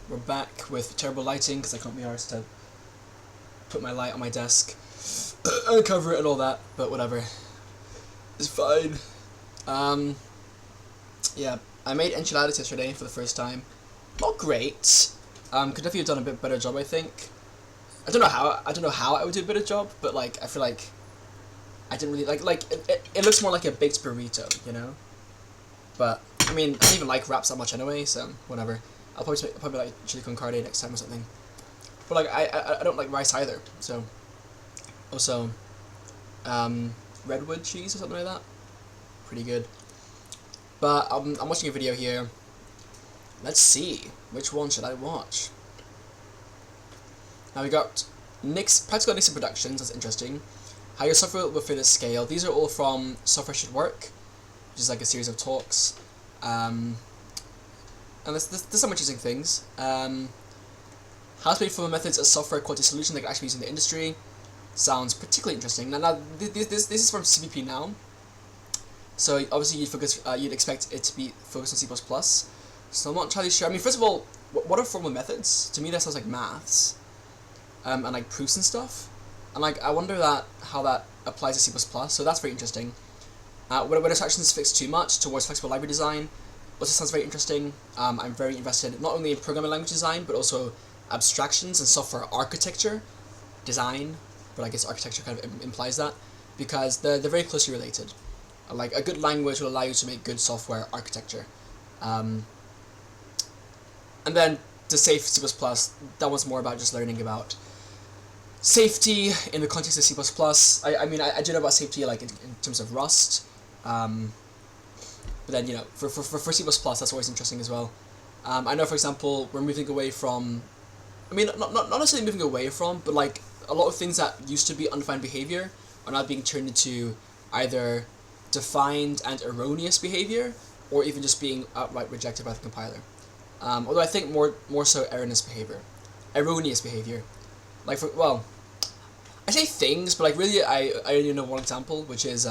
We're back with terrible lighting because I can't be arsed to put my light on my desk and cover it and all that, but whatever. It's fine. Yeah, I made enchiladas yesterday for the first time. Not great. Could definitely have done a bit better job, I think. I don't know how I would do a better job, but like I feel like I didn't really it looks more like a baked burrito, you know? But I mean, I don't even like wraps that much anyway, so whatever. I'll probably like chili con carne next time or something. But like I don't like rice either, so also redwood cheese or something like that. Pretty good. But I'm watching a video here. Let's see, which one should I watch? Now we got Practical Nixon Productions, that's interesting. How your software will fit at scale. These are all from Software Should Work, which is like a series of talks. And there's some interesting things. How to make formal methods as software quality solution that can actually be used in the industry. Sounds particularly interesting. Now this is from CPP now. So obviously you'd expect it to be focused on C++. So I'm not entirely sure. I mean, first of all, what are formal methods? To me that sounds like maths. And like proofs and stuff. And like I wonder how that applies to C++. So that's very interesting. When abstractions fix too much towards flexible library design, also sounds very interesting. I'm very invested not only in programming language design, but also abstractions and software architecture design, but I guess architecture kind of implies that, because they're very closely related. Like a good language will allow you to make good software architecture. And then the safe C++, that was more about just learning about safety in the context of C++. I mean, I do know about safety like in terms of Rust, but then, you know, for C++, that's always interesting as well. I know, for example, we're moving away from, I mean, not necessarily moving away from, but like a lot of things that used to be undefined behavior are now being turned into either defined and erroneous behavior, or even just being outright rejected by the compiler. Although I think more so erroneous behavior. Like I say things, but like really I only know one example, which is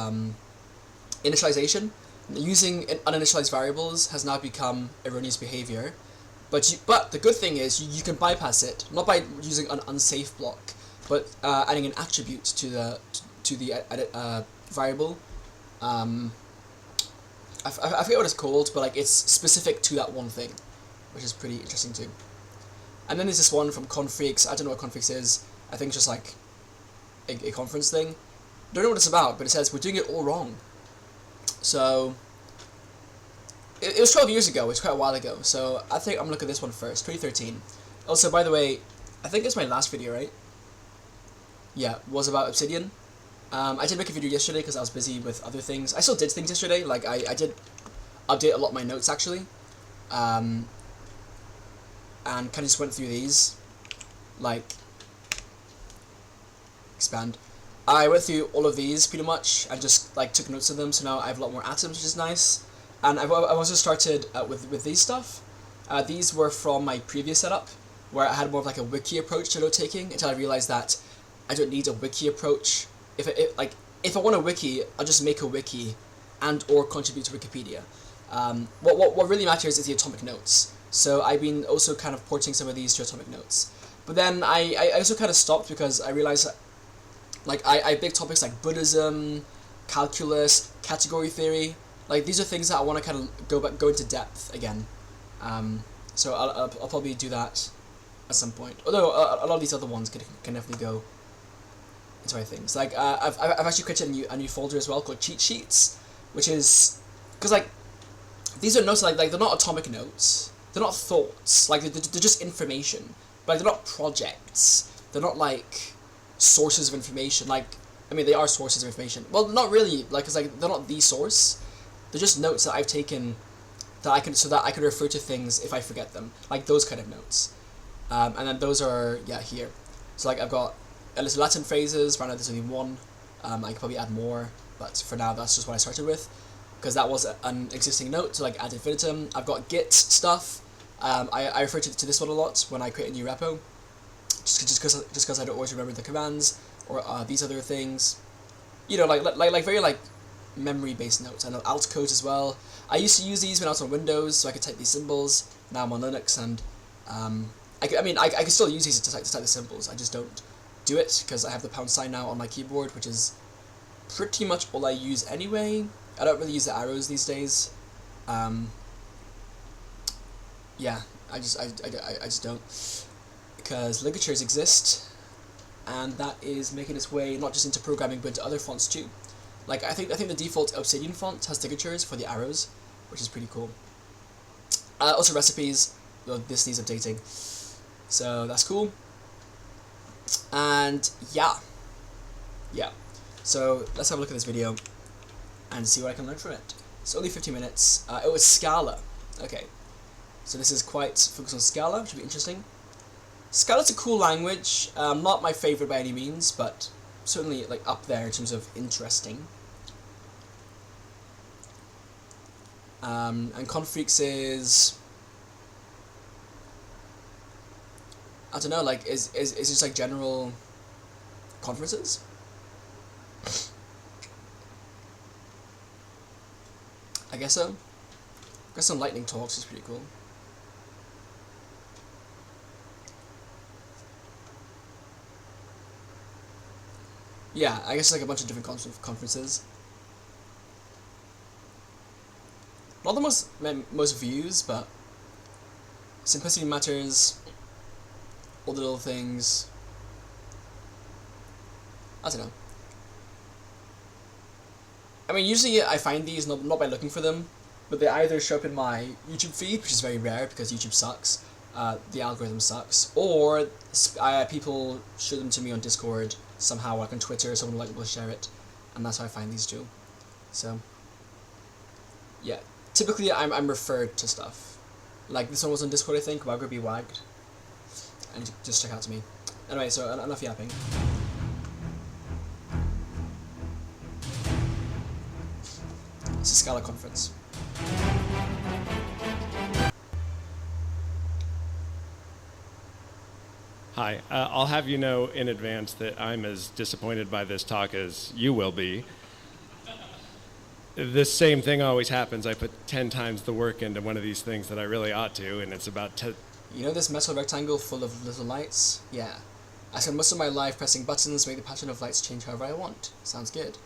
initialization. Using uninitialized variables has now become erroneous behavior, but the good thing is you can bypass it, not by using an unsafe block, but adding an attribute to the variable. I forget what it's called, but like it's specific to that one thing, which is pretty interesting too. And then there's this one from Confreaks. I don't know what Confreaks is. I think it's just like a conference thing. Don't know what it's about, but it says we're doing it all wrong. So it was 12 years ago. It's quite a while ago. So I think I'm gonna look at this one first. 2013. Also, by the way, I think it's my last video, right? Yeah, was about Obsidian. I did make a video yesterday because I was busy with other things. I still did things yesterday. Like I did update a lot of my notes actually. And kind of just went through these, like, expand. I went through all of these pretty much and just like took notes of them, so now I have a lot more atoms, which is nice. And I've also started with these stuff. These were from my previous setup, where I had more of like a wiki approach to note taking, until I realized that I don't need a wiki approach. If I want a wiki, I'll just make a wiki and or contribute to Wikipedia. What really matters is the atomic notes. So I've been also kind of porting some of these to atomic notes. But then I also kind of stopped because I realized, like, I big topics like Buddhism, calculus, category theory. Like, these are things that I want to kind of go into depth again. So I'll probably do that at some point. Although a lot of these other ones can definitely go into my things. Like, I've actually created a new folder as well called cheat sheets, which is, because like, these are notes like they're not atomic notes. They're not thoughts, like they're just information, but like, they're not projects, they're not like sources of information, like, I mean they are sources of information, well not really, like, cause like they're not the source, they're just notes that I've taken that I can refer to things if I forget them, like those kind of notes, and then those are, yeah, here, so like I've got a list of Latin phrases. Right now there's only one, I could probably add more, but for now that's just what I started with, because that was an existing note, so like ad infinitum. I've got Git stuff. I refer to this one a lot when I create a new repo, just because I don't always remember the commands or these other things. You know, like very like memory based notes. I know alt codes as well. I used to use these when I was on Windows, so I could type these symbols. Now I'm on Linux, and I mean, I can still use these to type the symbols. I just don't do it because I have the pound sign now on my keyboard, which is pretty much all I use anyway. I don't really use the arrows these days. Yeah, I just don't, because ligatures exist, and that is making its way not just into programming but into other fonts too. Like I think the default Obsidian font has ligatures for the arrows, which is pretty cool. Also recipes, well, this needs updating, so that's cool. And yeah. So let's have a look at this video and see what I can learn from it. It's only 15 minutes. It was Scala. Okay. So this is quite focused on Scala, which should be interesting. Scala's a cool language. Not my favorite by any means, but certainly like up there in terms of interesting. And Confreaks is, I don't know, like is just like general conferences. I guess so. Got some lightning talks is pretty cool. Yeah, I guess like a bunch of different conferences. Not the most views, but simplicity matters. All the little things. I don't know. I mean, usually I find these not by looking for them, but they either show up in my YouTube feed, which is very rare because YouTube sucks. The algorithm sucks, or people show them to me on Discord somehow, like on Twitter, someone will share it, and that's how I find these too. So, yeah. Typically, I'm referred to stuff. Like this one was on Discord, I think. Wagger be wagged, and just check out to me. Anyway, so enough yapping. It's a Scala conference. Hi, I'll have you know in advance that I'm as disappointed by this talk as you will be. This same thing always happens. I put 10 times the work into one of these things that I really ought to, and it's about You know this metal rectangle full of little lights? Yeah. I spent most of my life pressing buttons to make the pattern of lights change however I want. Sounds good.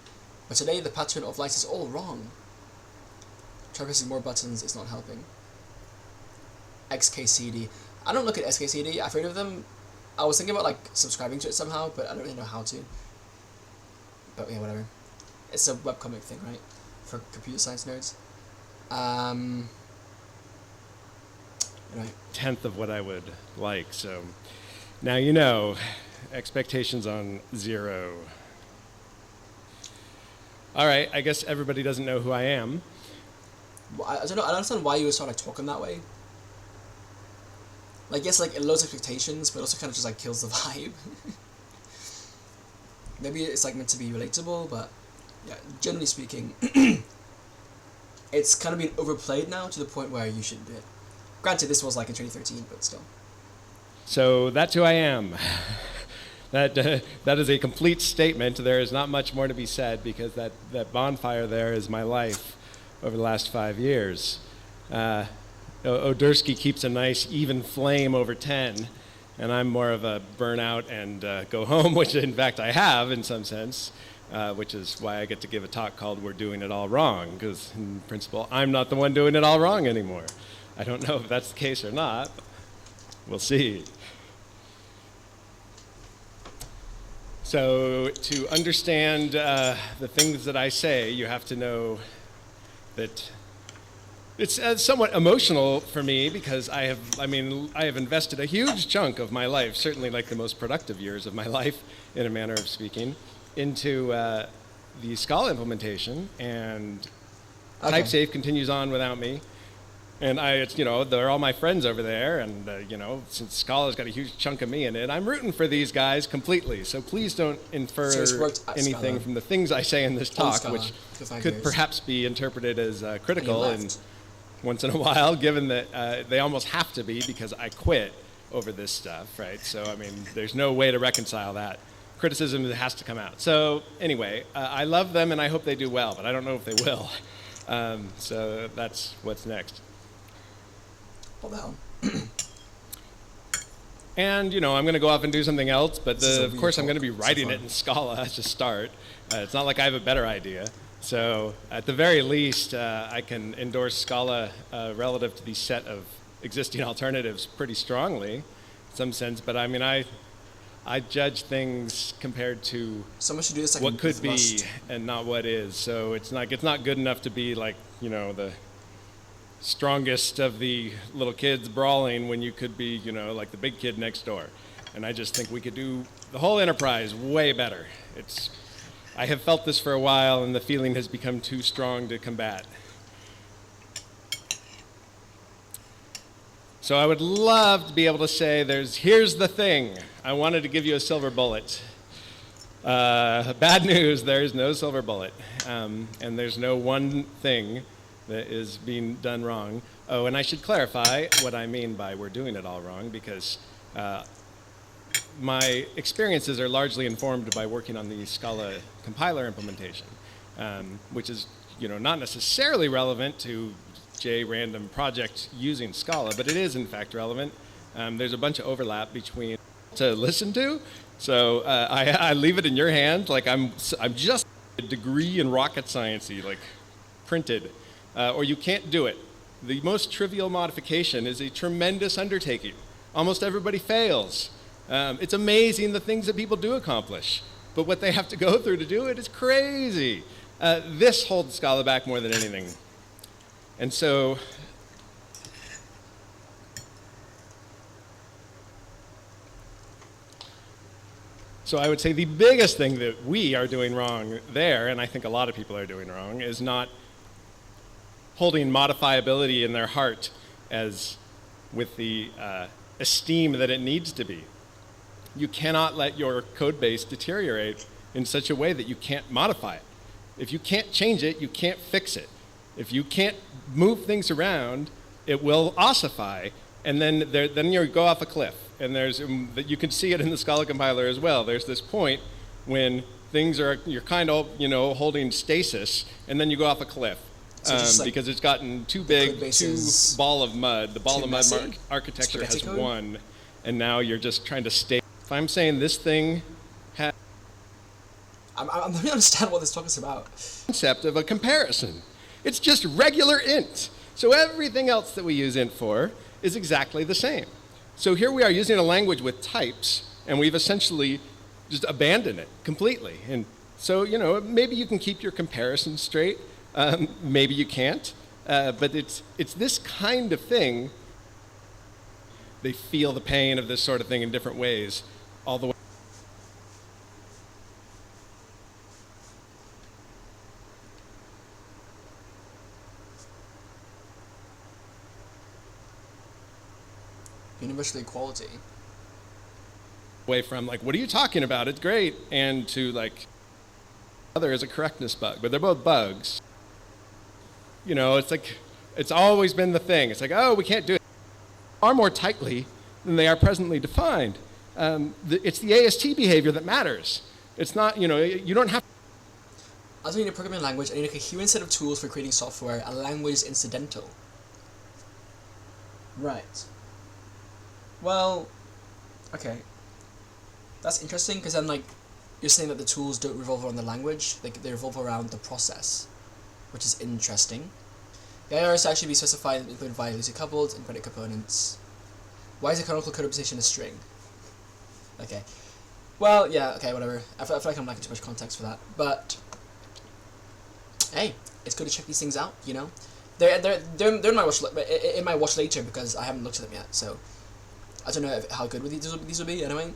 But today the pattern of lights is all wrong. Try pressing more buttons, it's not helping. XKCD. I don't look at SKCD, I've heard of them. I was thinking about like subscribing to it somehow, but I don't really know how to. But yeah, whatever. It's a webcomic thing, right? For computer science nerds. Right. 1/10 of what I would like, so now you know, expectations on 0. All right, I guess everybody doesn't know who I am. Well, I don't know, I don't understand why you would start like talking that way. Like, yes, like, it lowers expectations, but also kind of just, like, kills the vibe. Maybe it's, like, meant to be relatable, but, yeah, generally speaking, it's kind of been overplayed now to the point where you shouldn't do it. Granted, this was, like, in 2013, but still. So that's who I am. That is a complete statement. There is not much more to be said because that bonfire there is my life over the last 5 years. Odursky keeps a nice even flame over 10, and I'm more of a burnout and go home, which in fact I have in some sense, which is why I get to give a talk called We're Doing It All Wrong, because in principle I'm not the one doing it all wrong anymore. I don't know if that's the case or not. We'll see. So to understand the things that I say, you have to know that it's somewhat emotional for me because I have invested a huge chunk of my life, certainly like the most productive years of my life, in a manner of speaking, into the Scala implementation, and Okay. TypeSafe continues on without me. And they're all my friends over there, and since Scala's got a huge chunk of me in it, I'm rooting for these guys completely. So please don't infer anything from the things I say in this talk, which could perhaps be interpreted as critical and once in a while, given that they almost have to be because I quit over this stuff, right? So, I mean, there's no way to reconcile that. Criticism has to come out. So, anyway, I love them and I hope they do well, but I don't know if they will. So that's what's next. What the hell? And, I'm going to go off and do something else, but of course I'm going to be writing it in Scala to start. It's not like I have a better idea. So at the very least, I can endorse Scala relative to the set of existing alternatives pretty strongly in some sense. But I mean, I judge things compared to someone should do this like what could be and not what is. So it's not good enough to be like, the strongest of the little kids brawling when you could be, like the big kid next door. And I just think we could do the whole enterprise way better. I have felt this for a while, and the feeling has become too strong to combat. So I would love to be able to say, here's the thing. I wanted to give you a silver bullet. Bad news, there's no silver bullet. And there's no one thing that is being done wrong. Oh, and I should clarify what I mean by we're doing it all wrong, because my experiences are largely informed by working on the Scala compiler implementation, which is not necessarily relevant to J-random project using Scala, but it is in fact relevant. There's a bunch of overlap between to listen to, so I leave it in your hands. Like I'm just a degree in rocket sciencey, like printed, or you can't do it. The most trivial modification is a tremendous undertaking. Almost everybody fails. It's amazing the things that people do accomplish, but what they have to go through to do it is crazy. This holds Scala back more than anything. And so I would say the biggest thing that we are doing wrong there, and I think a lot of people are doing wrong, is not holding modifiability in their heart as with the esteem that it needs to be. You cannot let your code base deteriorate in such a way that you can't modify it. If you can't change it, you can't fix it. If you can't move things around, it will ossify, and then you go off a cliff. And you can see it in the Scala compiler as well. There's this point when you're kind of holding stasis, and then you go off a cliff. Because it's gotten too big, too ball of mud. The ball of mud architecture has won, and now you're just trying to stay. If I'm saying this thing has I'm not really understand what this talk is about. Concept of a comparison. It's just regular int. So everything else that we use int for is exactly the same. So here we are using a language with types, and we've essentially just abandoned it completely. And so, maybe you can keep your comparison straight. Maybe you can't. But it's this kind of thing. They feel the pain of this sort of thing in different ways all the way. Universal equality. Away from like, what are you talking about? It's great. And to like, other is a correctness bug, but they're both bugs. It's like, it's always been the thing. It's like, oh, we can't do it. Far more tightly than they are presently defined. It's the AST behavior that matters. It's not, you don't have. As we need a programming language, I need a coherent set of tools for creating software. A language is incidental. Right. Well, okay. That's interesting, because then, you're saying that the tools don't revolve around the language, they revolve around the process, which is interesting. The IRs actually be specified and included via loosely coupled and credit components. Why is the canonical code representation a string? Okay. Well, yeah, okay, whatever. I feel like I'm lacking too much context for that. But, hey, it's good to check these things out, They're in my watch later because I haven't looked at them yet, so I don't know how good these will be. Anyway,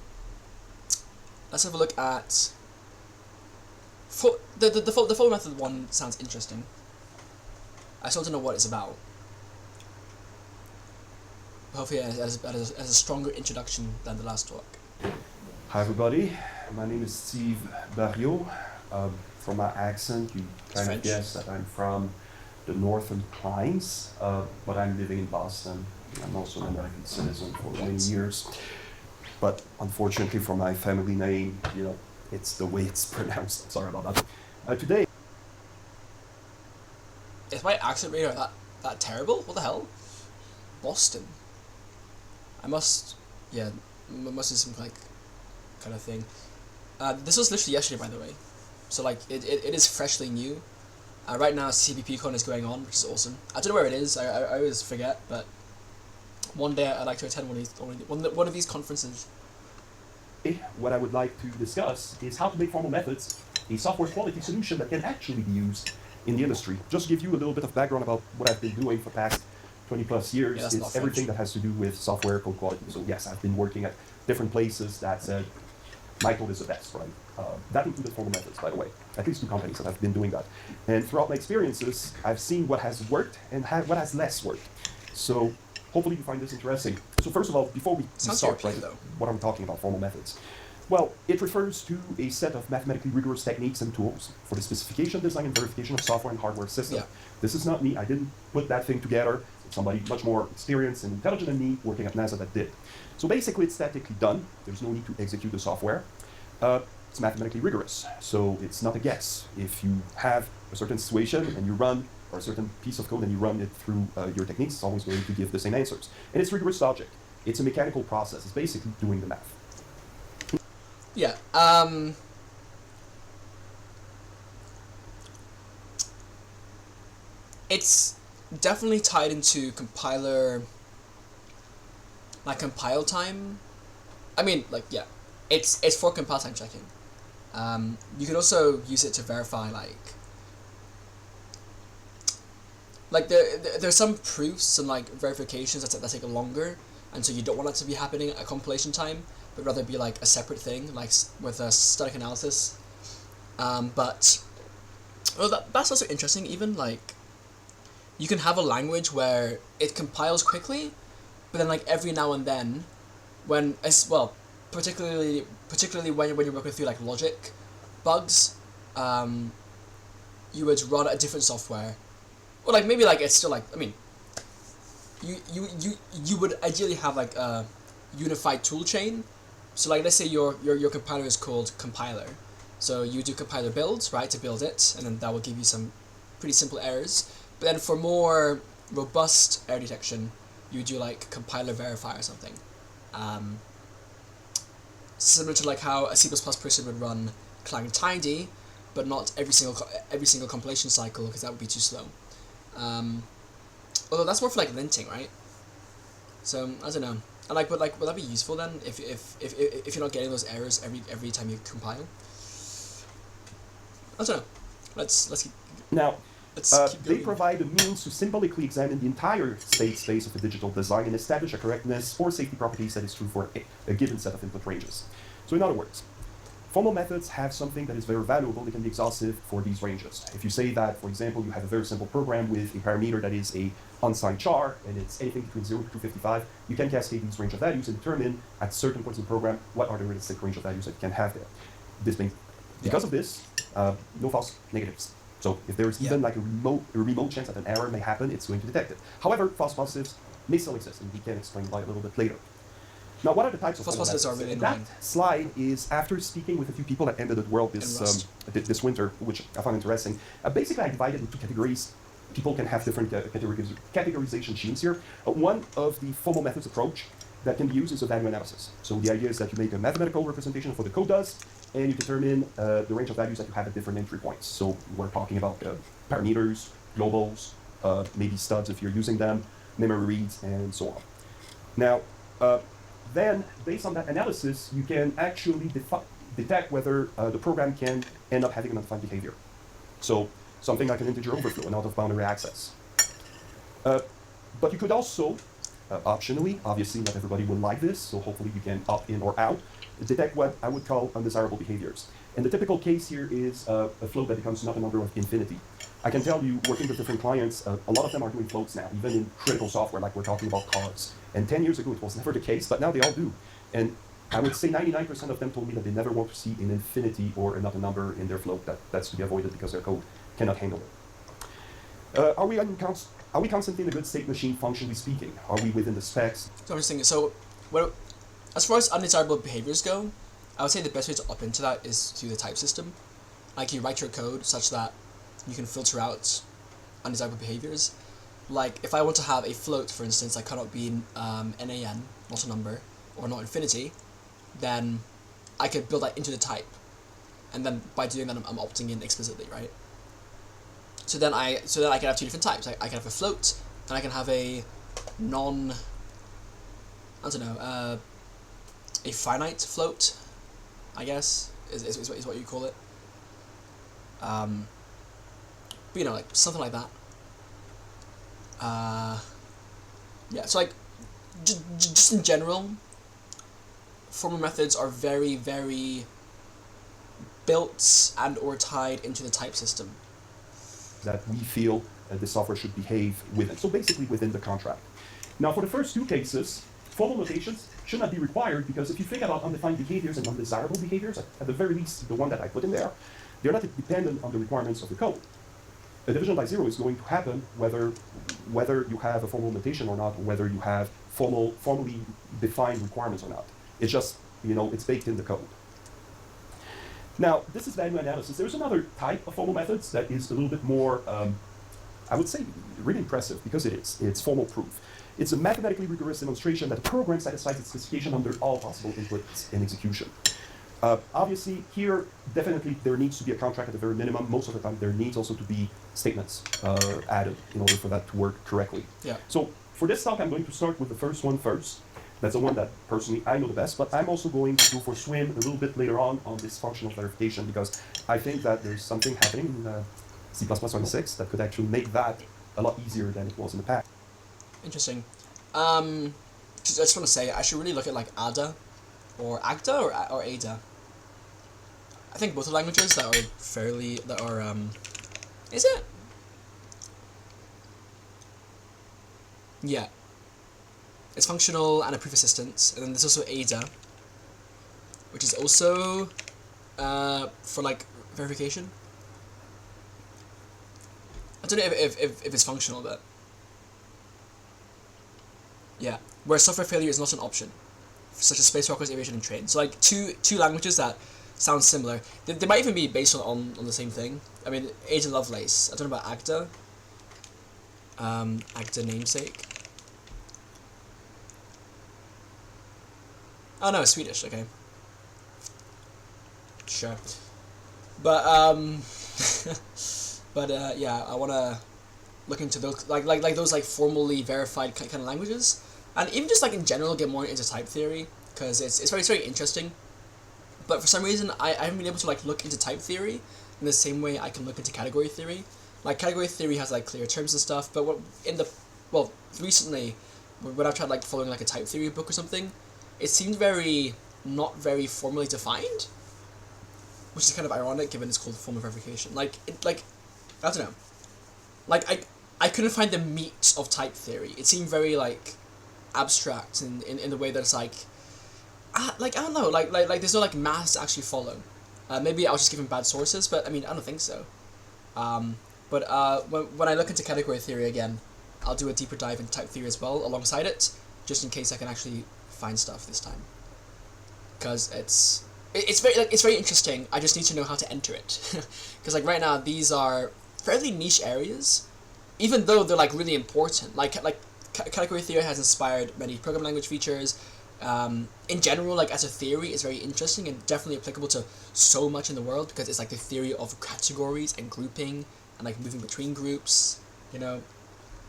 let's have a look at the full method one. Sounds interesting. I still don't know what it's about. Hopefully, it has a stronger introduction than the last talk. Hi everybody, my name is Steve Barriot. From my accent, you kind of guess that I'm from the Northern Pines, but I'm living in Boston. I'm also an American citizen for many years. But unfortunately for my family name, it's the way it's pronounced. Sorry about that. Today... Is my accent really that terrible? What the hell? Boston. I must... Yeah, mostly some like kind of thing. This was literally yesterday, by the way, so like it is freshly new. Right now, CppCon is going on, which is awesome. I don't know where it is. I always forget, but one day I'd like to attend one of these conferences. What I would like to discuss is how to make formal methods a software quality solution that can actually be used in the industry. Just to give you a little bit of background about what I've been doing for the past 20 plus years, is everything that has to do with software code quality. So yes, I've been working at different places that said my code is the best, right? That included formal methods, by the way. At least 2 companies that have been doing that. And throughout my experiences, I've seen what has worked and what has less worked. So hopefully you find this interesting. So first of all, before we start, right, what are we talking about, formal methods? Well, it refers to a set of mathematically rigorous techniques and tools for the specification, design, and verification of software and hardware systems. Yeah. This is not me. I didn't put that thing together. It's somebody much more experienced and intelligent than me working at NASA that did. So basically, it's statically done. There's no need to execute the software. It's mathematically rigorous, so it's not a guess. If you have a certain situation and you run, or a certain piece of code and you run it through your techniques, it's always going to give the same answers. And it's rigorous logic. It's a mechanical process. It's basically doing the math. Yeah. It's definitely tied into compiler, like compile time. I mean, like, yeah, it's for compile time checking. You can also use it to verify, like there's some proofs and like verifications that take longer, and so you don't want that to be happening at compilation time, but rather be like a separate thing, like with a static analysis. But that's also interesting. Even like you can have a language where it compiles quickly, but then like every now and then, when particularly when you're working through like logic bugs, you would run a different software, or like maybe like it's still like, I mean, you would ideally have like a unified tool chain. So like, let's say your compiler is called compiler, so you do compiler builds, right, to build it, and then that will give you some pretty simple errors. But then for more robust error detection, you do like compiler verify or something. Similar to like how a C++ person would run clang tidy, but not every single compilation cycle, because that would be too slow. Although that's more for like linting, right? So I don't know. And like, would that be useful then if you're not getting those errors every time you compile? I don't know. Let's keep. Now, they provide a means to symbolically examine the entire state space of a digital design and establish a correctness or safety properties that is true for a given set of input ranges. So in other words, formal methods have something that is very valuable. They can be exhaustive for these ranges. If you say that, for example, you have a very simple program with a parameter that is a unsigned char, and it's anything between 0 to 255, you can cascade these range of values and determine at certain points in the program what are the realistic range of values that you can have there. Because of this, no false negatives. So if there is even like a remote chance that an error may happen, it's going to detect it. However, false positives may still exist, and we can explain why a little bit later. Now, what are the types of false positives? Are really annoying. That slide is after speaking with a few people at Embedded World this winter, which I found interesting. Basically, I divided into 2 categories. People can have different categorization schemes here. One of the formal methods approach that can be used is a value analysis. So the idea is that you make a mathematical representation of what the code does, and you determine the range of values that you have at different entry points. So we're talking about parameters, globals, maybe studs if you're using them, memory reads, and so on. Now, then, based on that analysis, you can actually detect whether the program can end up having an undefined behavior. So something like an integer overflow, an out-of-boundary access. But you could also, optionally, obviously not everybody will like this, so hopefully you can opt in or out, detect what I would call undesirable behaviors. And the typical case here is a float that becomes not a number of infinity. I can tell you, working with different clients, a lot of them are doing floats now, even in critical software, like we're talking about cars. And 10 years ago, it was never the case, but now they all do. And I would say 99% of them told me that they never want to see an infinity or another number in their float. That's to be avoided because their code cannot handle it. Are we constantly in a good state machine, functionally speaking? Are we within the specs? So I'm just thinking, as far as undesirable behaviors go, I would say the best way to opt into that is through the type system. Like, you write your code such that you can filter out undesirable behaviors. Like, if I want to have a float, for instance, that cannot be NaN, not a number, or not infinity, then I could build that into the type, and then by doing that, I'm opting in explicitly, right? So then I can have two different types. I can have a float, and I can have a a finite float, I guess, is what you call it. But you know, like something like that. Yeah, so like, just in general, formal methods are very, very built and or tied into the type system. That we feel the software should behave within. So basically within the contract. Now for the first two cases, formal notations should not be required, because if you think about undefined behaviors and undesirable behaviors, at the very least the one that I put in there, they're not dependent on the requirements of the code. A division by zero is going to happen whether you have a formal notation or not, or whether you have formally defined requirements or not. It's just, it's baked in the code. Now, this is value analysis. There's another type of formal methods that is a little bit more, I would say, really impressive, because it is. It's formal proof. It's a mathematically rigorous demonstration that the program satisfies its specification under all possible inputs in execution. Obviously, here, definitely, there needs to be a contract at the very minimum. Most of the time, there needs also to be statements added in order for that to work correctly. Yeah. So, for this talk, I'm going to start with the first one first. That's the one that, personally, I know the best, but I'm also going to go for a swim a little bit later on this functional clarification, because I think that there's something happening in C++26 that could actually make that a lot easier than it was in the past. Interesting. I just want to say, I should really look at like ADA, or ACTA, or ADA. I think both are languages that are is it? Yeah. It's functional and a proof assistance, and then there's also ADA, which is also for like verification. I don't know if it's functional, but yeah, where software failure is not an option, such as space rockets, aviation, and train. So like two languages that sound similar. They might even be based on the same thing. I mean, Ada Lovelace. I don't know about ACTA. ACTA namesake. Oh no, it's Swedish. Okay. Sure. But yeah, I wanna look into those like those like formally verified kind of languages, and even just like in general get more into type theory, because it's very interesting. But for some reason, I haven't been able to like look into type theory in the same way I can look into category theory. Like category theory has like clear terms and stuff, but recently, when I've tried like following like a type theory book or something, it seemed not very formally defined, which is kind of ironic given it's called formal verification. I don't know. I couldn't find the meat of type theory. It seemed very like abstract in the way that it's like I don't know, like there's no like maths to actually follow. Maybe I was just given bad sources, but I mean I don't think so. When I look into category theory again, I'll do a deeper dive into type theory as well alongside it, just in case I can actually find stuff this time. Because it's very interesting. I just need to know how to enter it. Because like right now these are fairly niche areas, even though they're like really important. Like category theory has inspired many programming language features. In general, like as a theory, it's very interesting and definitely applicable to so much in the world, because it's like the theory of categories and grouping and like moving between groups.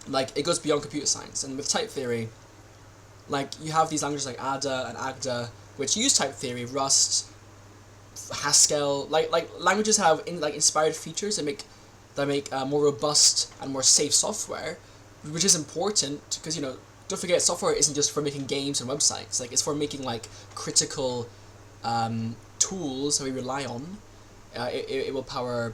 Like it goes beyond computer science. And with type theory, like you have these languages like ADA and ACTA, which use type theory, Rust, Haskell. Like languages have inspired features that make more robust and more safe software, which is important because don't forget, software isn't just for making games and websites. Like it's for making like critical tools that we rely on. It will power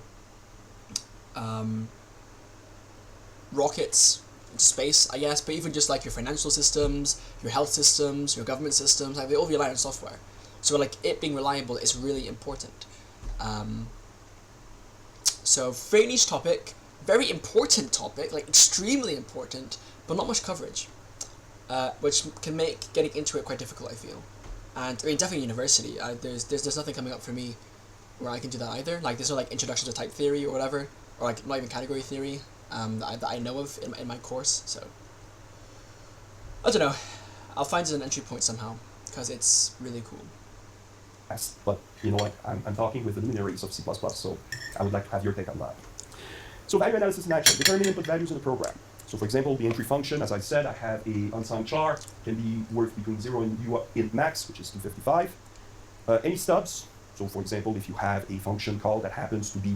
rockets into space, I guess, but even just like your financial systems, your health systems, your government systems, like they all rely on software. So like it being reliable is really important. So very niche topic, very important topic, like extremely important, but not much coverage, which can make getting into it quite difficult, I feel. And I mean, definitely university. There's nothing coming up for me where I can do that either. Like there's no like introduction to type theory or whatever, or like not even category theory that I know of in my course. So I don't know. I'll find an entry point somehow. because it's really cool. But you know what? I'm talking with the luminaries of C++, so I would like to have your take on that. So value analysis in action, determine input values in a program. So for example, the entry function, as I said, I have a unsigned char, can be worth between 0 and int max, which is 255. Any stubs, so for example, if you have a function call that happens to be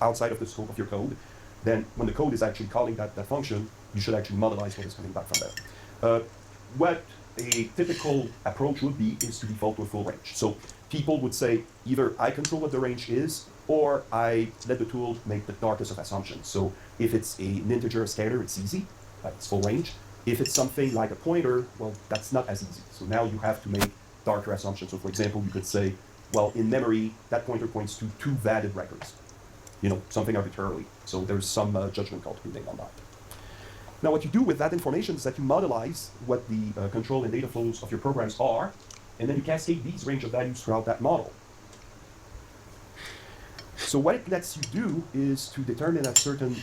outside of the scope of your code, then when the code is actually calling that function, you should actually modelize what is coming back from there. What a typical approach would be is to default to a full range. So people would say either I control what the range is, or I let the tool make the darkest of assumptions. So if it's an integer, a scalar, it's easy, it's full range. If it's something like a pointer, well, that's not as easy. So now you have to make darker assumptions. So for example, you could say, well, in memory, that pointer points to 2 valid records, you know, something arbitrarily. So there's some judgment call to be made on that. Now what you do with that information is that you modelize what the control and data flows of your programs are, and then you cascade these range of values throughout that model. So what it lets you do is to determine at certain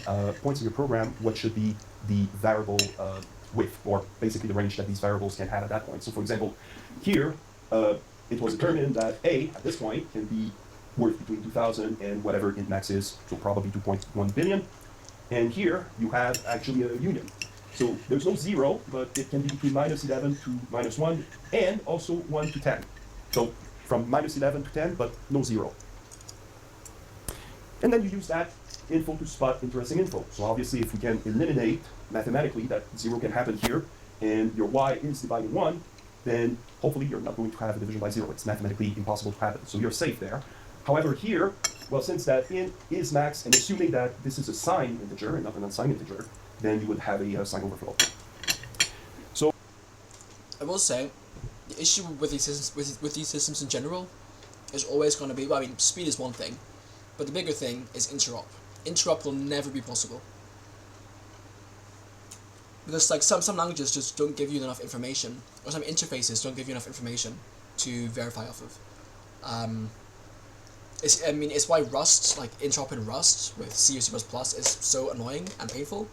points in your program what should be the variable width, or basically the range that these variables can have at that point. So for example, here it was determined that A at this point can be worth between 2000 and whatever int max is, so probably 2.1 billion. And here you have actually a union. So there's no 0, but it can be between -11 to -1, and also 1 to 10. So from -11 to 10, but no 0. And then you use that info to spot interesting info. So obviously if we can eliminate mathematically that 0 can happen here, and your y is dividing 1, then hopefully you're not going to have a division by 0. It's mathematically impossible to happen. So you're safe there. However, here, well, since that int is max, and assuming that this is a signed integer and not an unsigned integer, then you would have a sign overflow. So I will say, the issue with these systems in general is always going to be, well, I mean, speed is one thing, but the bigger thing is interop. Interop will never be possible. Because like some languages just don't give you enough information, or some interfaces don't give you enough information to verify off of. It's why Rust, like interop in Rust with C or C++ is so annoying and painful.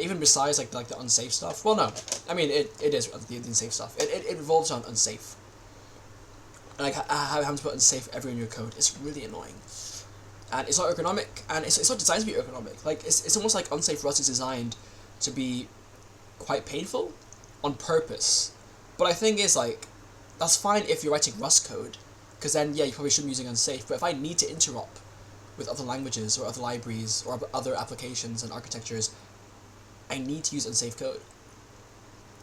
Even besides like the unsafe stuff. Well, no, I mean it is the unsafe stuff. It revolves on unsafe. Like having to put unsafe everywhere in your code is really annoying, and it's not ergonomic, and it's not designed to be ergonomic. Like it's almost like unsafe Rust is designed to be quite painful on purpose. But I think is like that's fine if you're writing Rust code, because then yeah you probably shouldn't be using unsafe. But if I need to interop with other languages or other libraries or other applications and architectures, I need to use unsafe code.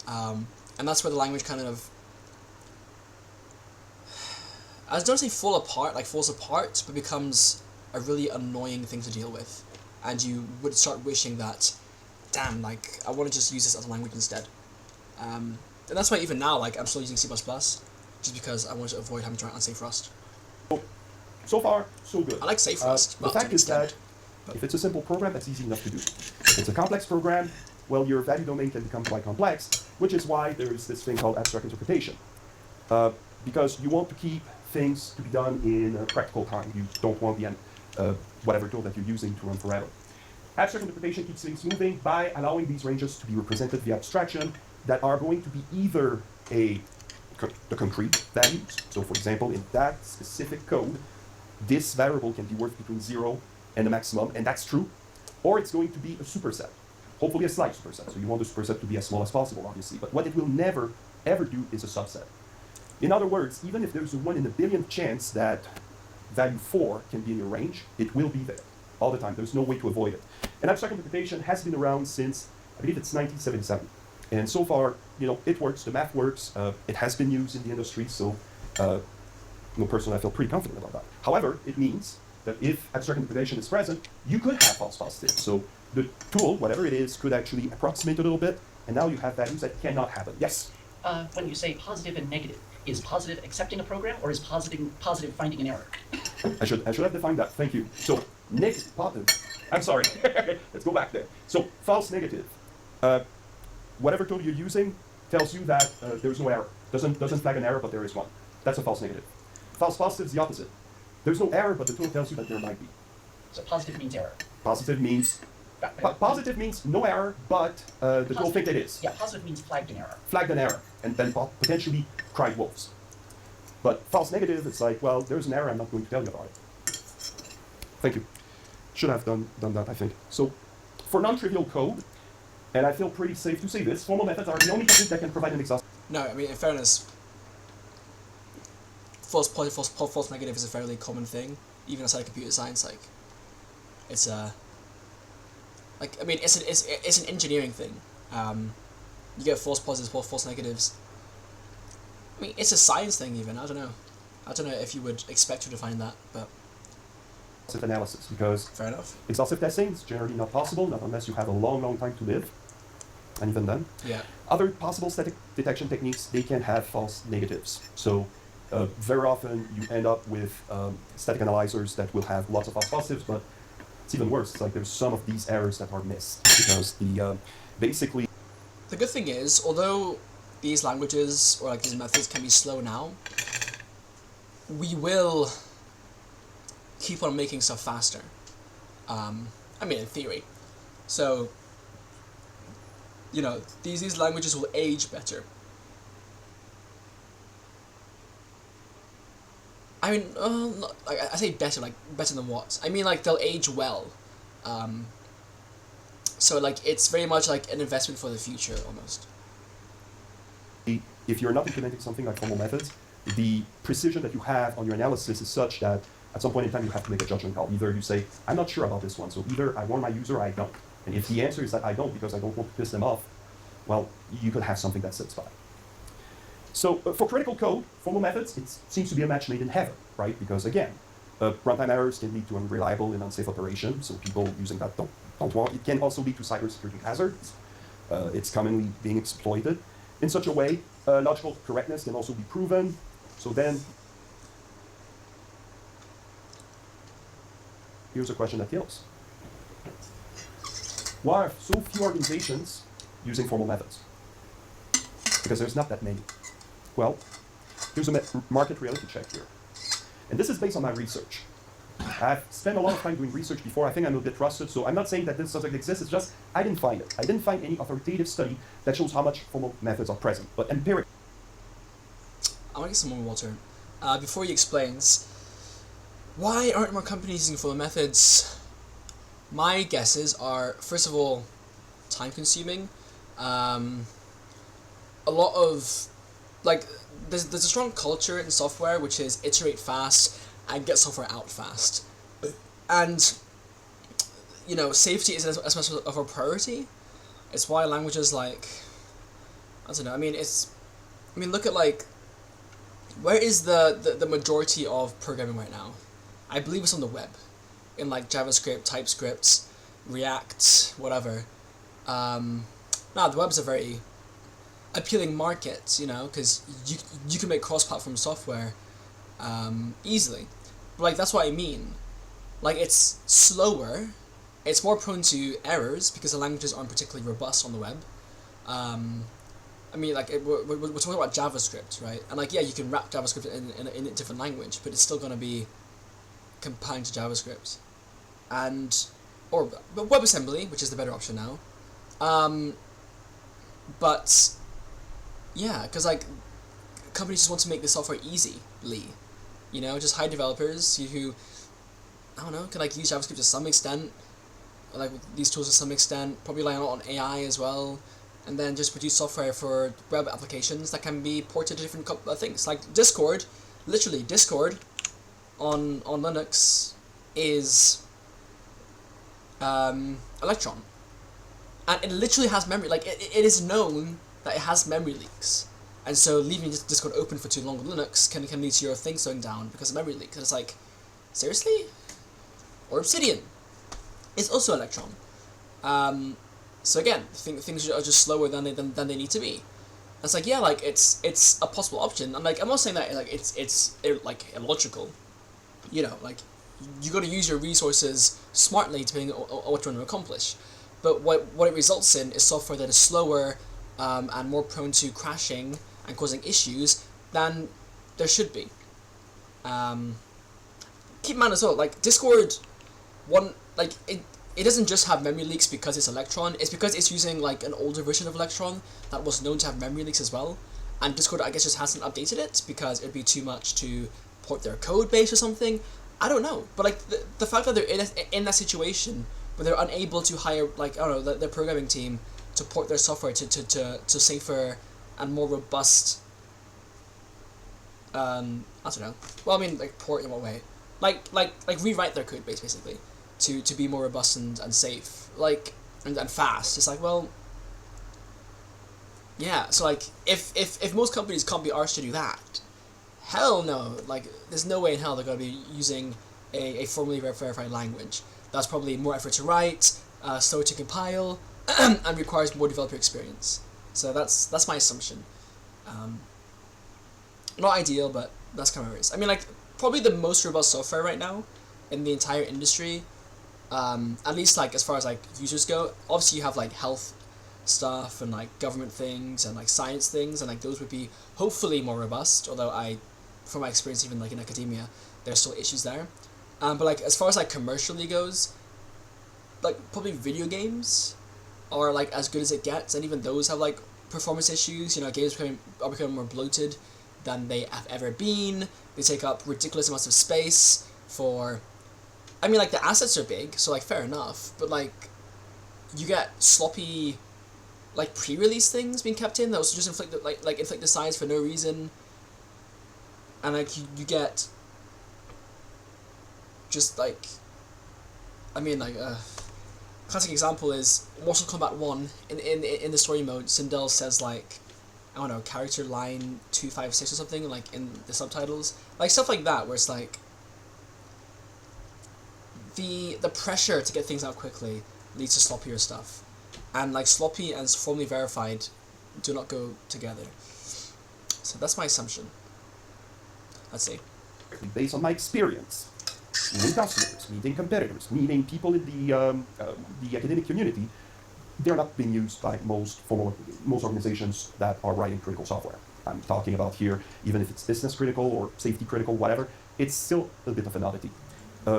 And that's where the language kind of, I don't say falls apart, but becomes a really annoying thing to deal with. And you would start wishing that, damn, like, I want to just use this other language instead. And that's why even now, like, I'm still using C++, just because I want to avoid having to write unsafe Rust. So far, so good. I like safe Rust. The fact is that if it's a simple program, that's easy enough to do. If it's a complex program, well, your value domain can become quite complex, which is why there is this thing called abstract interpretation. Because you want to keep things to be done in practical time. You don't want the whatever tool that you're using to run forever. Abstract interpretation keeps things moving by allowing these ranges to be represented via abstraction that are going to be either the concrete values. So for example, in that specific code, this variable can be worth between 0 and the maximum, and that's true. Or it's going to be a superset, hopefully a slight superset. So you want the superset to be as small as possible, obviously. But what it will never, ever do is a subset. In other words, even if there's a 1 in a billion chance that value 4 can be in your range, it will be there all the time. There's no way to avoid it. And abstract interpretation has been around since, I believe it's 1977. And so far, you know, it works, the math works, it has been used in the industry, so personally I feel pretty confident about that. However, it means that if abstract interpretation is present, you could have false positives. So the tool, whatever it is, could actually approximate a little bit, and now you have values that cannot happen. Yes? When you say positive and negative, is positive accepting a program, or is positive finding an error? I should have defined that, thank you. So, negative, positive, I'm sorry, let's go back there. So, false negative. Whatever tool you're using tells you that there's no error. Doesn't flag an error, but there is one. That's a false negative. False positive is the opposite. There's no error, but the tool tells you that there might be. So positive means error. Positive means Positive means no error, but the tool think it is. Yeah, positive means flagged an error. Flagged an error, and then potentially cried wolves. But false negative, it's like, well, there's an error, I'm not going to tell you about it. Thank you. Should have done that, I think. So, for non-trivial code, and I feel pretty safe to say this, formal methods are the only technique that can provide an exhaustive. No, I mean, in fairness, false negative is a fairly common thing, even outside of computer science. Like, it's a, like, I mean, it's an engineering thing. You get false positives, false negatives. I mean, it's a science thing even. I don't know if you would expect to define that, but. Analysis, because fair enough. Exhaustive testing is generally not possible, not unless you have a long time to live, and even then. Yeah. Other possible static detection techniques, they can have false negatives. So very often you end up with static analyzers that will have lots of false positives, but it's even worse. It's like there's some of these errors that are missed because the basically. The good thing is, although these languages or like these methods can be slow now, we will keep on making stuff faster. I mean, in theory. So, you know, these languages will age better. I mean, I say better, like, better than what? I mean, like, they'll age well. So, like, it's very much like an investment for the future, almost. If you're not implementing something like formal methods, the precision that you have on your analysis is such that at some point in time you have to make a judgment call. Either you say, I'm not sure about this one, so either I warn my user or I don't. And if the answer is that I don't because I don't want to piss them off, well, you could have something that sits by. So for critical code, formal methods, it seems to be a match made in heaven, right? Because again, runtime errors can lead to unreliable and unsafe operation, so people using that don't want. It can also lead to cybersecurity hazards. It's commonly being exploited in such a way. Logical correctness can also be proven. So then, here's a question that kills. Why are so few organizations using formal methods? Because there's not that many. Well, here's a market reality check here. And this is based on my research. I've spent a lot of time doing research before. I think I'm a bit rusted, so I'm not saying that this subject exists. It's just I didn't find it. I didn't find any authoritative study that shows how much formal methods are present. But empirically, I want to get some more water. Before he explains, why aren't more companies using formal methods? My guesses are, first of all, time-consuming. A lot of, like, there's a strong culture in software which is iterate fast and get software out fast. And, you know, safety is as much of a priority. It's why languages like, I don't know, I mean, look at, like, where is the majority of programming right now? I believe it's on the web, in like JavaScript, TypeScript, React, whatever. Now the web's a very appealing market, you know, because you can make cross-platform software easily. But like that's what I mean. Like it's slower, it's more prone to errors because the languages aren't particularly robust on the web. I mean, like, we're talking about JavaScript, right? And, like, yeah, you can wrap JavaScript in a different language, but it's still going to be compiled to JavaScript. Or WebAssembly, which is the better option now. But, yeah, because, like, companies just want to make the software easily. You know, just hire developers who, I don't know, can, like, use JavaScript to some extent, like, these tools to some extent, probably rely a lot on AI as well. And then just produce software for web applications that can be ported to different things. Like Discord, literally Discord on Linux is Electron. And it literally has memory, like it is known that it has memory leaks. And so leaving Discord open for too long with Linux can lead to your thing slowing down because of memory leaks. And it's like, seriously? Or Obsidian is also Electron. So again, things are just slower than they need to be. And it's like, yeah, like it's a possible option. I'm like, I'm not saying that like it's like illogical. You know, like you got to use your resources smartly depending on what you want to accomplish. But what it results in is software that is slower and more prone to crashing and causing issues than there should be. Keep in mind as well, like Discord, it doesn't just have memory leaks because it's Electron. It's because it's using like an older version of Electron that was known to have memory leaks as well. And Discord, I guess, just hasn't updated it because it'd be too much to port their code base or something. I don't know. But like the fact that they're in that situation where they're unable to hire, like, I don't know, their programming team to port their software to safer and more robust, I don't know. Well, I mean, like, port in what way? Like rewrite their code base, basically, to be more robust and safe, like, and fast. It's like, well, yeah, so, like, if most companies can't be arsed to do that, hell no, like, there's no way in hell they're going to be using a formally verified language. That's probably more effort to write, slower to compile, and requires more developer experience. So that's my assumption. Not ideal, but that's kind of where it is. I mean, like, probably the most robust software right now in the entire industry, at least, like, as far as, like, users go. Obviously, you have, like, health stuff and, like, government things and, like, science things, and, like, those would be hopefully more robust, although from my experience, even, like, in academia, there's still issues there. But, like, as far as, like, commercially goes, like, probably video games are, like, as good as it gets, and even those have, like, performance issues. You know, games are becoming more bloated than they have ever been. They take up ridiculous amounts of space for... I mean, like, the assets are big, so, like, fair enough, but, like, you get sloppy, like, pre-release things being kept in that also just inflict the size for no reason, and, like, you get just, like, I mean, like, classic example is Mortal Kombat 1, in the story mode, Sindel says, like, I don't know, character line 256 or something, like, in the subtitles. Like, stuff like that, where it's, like, the pressure to get things out quickly leads to sloppier stuff. And, like, sloppy and formally verified do not go together. So that's my assumption. Let's see. Based on my experience, meeting customers, meeting competitors, meeting people in the academic community, they're not being used by most organizations that are writing critical software. I'm talking about here, even if it's business critical or safety critical, whatever, it's still a bit of an oddity.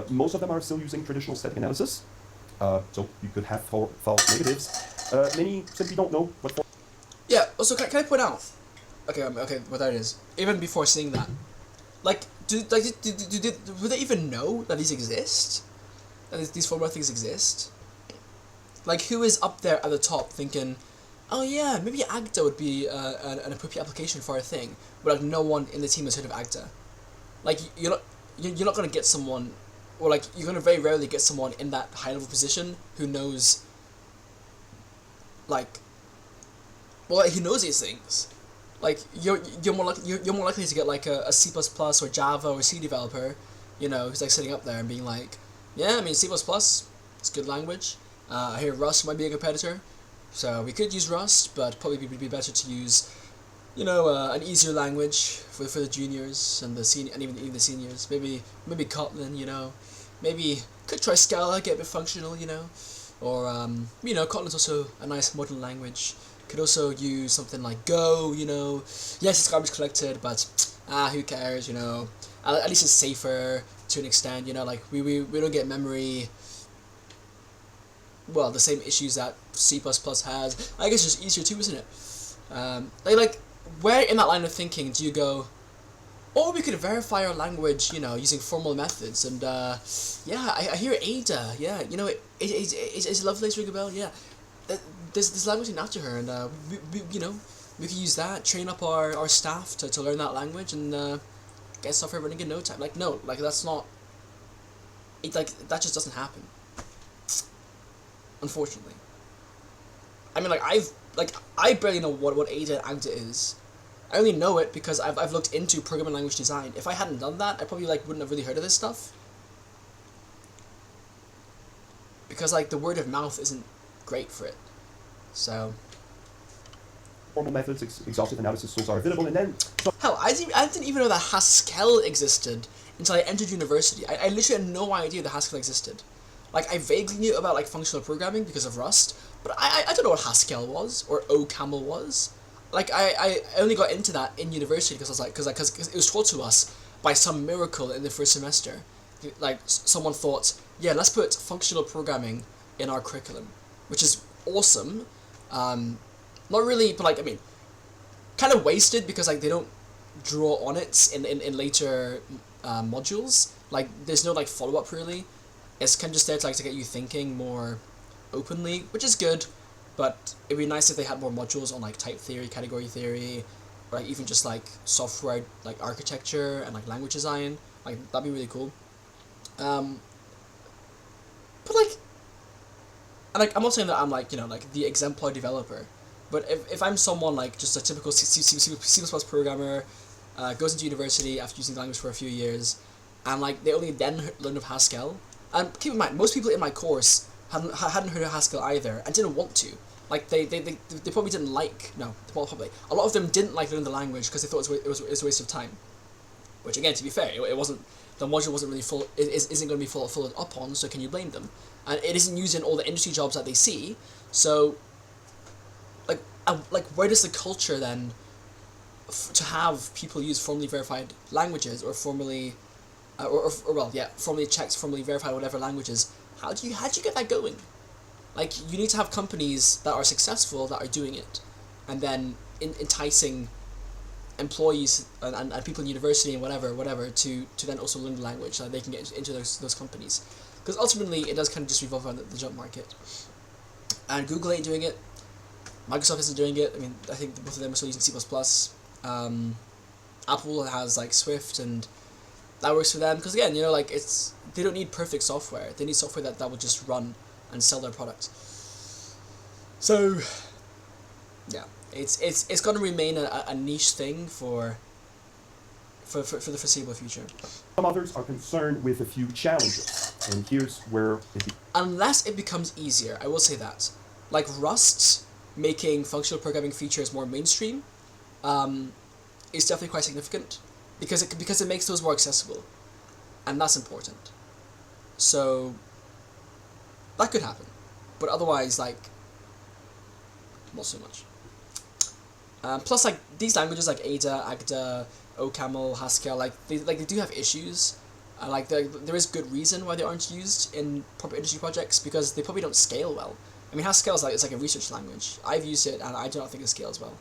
Most of them are still using traditional static analysis, so you could have false negatives. Many simply don't know what. Yeah. Also, can I point out? Okay. What that is. Even before seeing that, like, would they even know that these exist? That these formula things exist? Like, who is up there at the top thinking, oh yeah, maybe Agda would be an appropriate application for a thing, but, like, no one in the team has heard of Agda. Like, you're not gonna get someone, or, like, you're gonna very rarely get someone in that high level position who knows, like, well, who knows these things. Like, you're more likely to get, like, a C++ or Java or C developer, you know, who's, like, sitting up there and being like, yeah, I mean, C++, it's a good language. I hear Rust might be a competitor, so we could use Rust, but probably would be better to use, you know, an easier language for the juniors and even the seniors. Maybe Kotlin, you know. Maybe could try Scala, get a bit functional, you know. Or you know, Kotlin's also a nice modern language. Could also use something like Go, you know. Yes, it's garbage collected, but who cares, you know. At least it's safer to an extent, you know. Like we don't get memory. Well, the same issues that C++ has. I guess it's just easier too, isn't it? Like, where in that line of thinking do you go, or we could verify our language, you know, using formal methods, and, yeah, I hear Ada, yeah, you know, it's lovely to ring a bell, yeah. There's language named after her, and, we you know, we could use that, train up our staff to learn that language, and, get software running in no time. Like, no, like, that's not, that just doesn't happen. Unfortunately. I mean, like, I barely know what Ada and Agda is. I only know it because I've looked into programming language design. If I hadn't done that, I probably, like, wouldn't have really heard of this stuff. Because, like, the word of mouth isn't great for it. So... Formal methods, exhaustive analysis tools are available, and then... Hell, I didn't even know that Haskell existed until I entered university. I literally had no idea that Haskell existed. Like, I vaguely knew about, like, functional programming because of Rust, but I don't know what Haskell was, or OCaml was. Like, I only got into that in university because I was like, because it was taught to us by some miracle in the first semester. Like, someone thought, yeah, let's put functional programming in our curriculum, which is awesome. Not really, but like, I mean, kind of wasted because like they don't draw on it in later modules. Like there's no like follow-up really. It's kind of just there to like to get you thinking more openly, which is good, but it'd be nice if they had more modules on like type theory, category theory, or like even just like software like architecture and like language design. Like that'd be really cool. But like, and like I'm not saying that I'm like, you know, like the exemplar developer, but if I'm someone like just a typical C++ programmer, goes into university after using the language for a few years, and like they only then learn of Haskell. And keep in mind, most people in my course hadn't heard of Haskell either and didn't want to. Like they probably didn't like, no, probably a lot of them didn't like learning the language because they thought it was a waste of time. Which again, to be fair, it wasn't. The module wasn't really full. Isn't going to be followed up on. So can you blame them? And it isn't used in all the industry jobs that they see. So, like where does the culture then to have people use formally verified languages or formally, formally checked, formally verified whatever languages? How do you get that going? Like you need to have companies that are successful that are doing it, and then enticing employees and people in university and whatever to then also learn the language so that they can get into those companies, because ultimately it does kind of just revolve around the job market. And Google ain't doing it, Microsoft isn't doing it. I mean, I think both of them are still using C++. Apple has like Swift, and that works for them because again, you know, like they don't need perfect software. They need software that will just run and sell their product. So yeah, it's going to remain a niche thing for the foreseeable future. Some others are concerned with a few challenges, and here's where unless it becomes easier, I will say that, like Rust making functional programming features more mainstream, is definitely quite significant because it makes those more accessible, and that's important. So that could happen, but otherwise, like, not so much. Plus, like these languages like Ada, Agda, OCaml, Haskell, like they do have issues. Like there is good reason why they aren't used in proper industry projects because they probably don't scale well. I mean, Haskell is it's like a research language. I've used it and I do not think it scales well.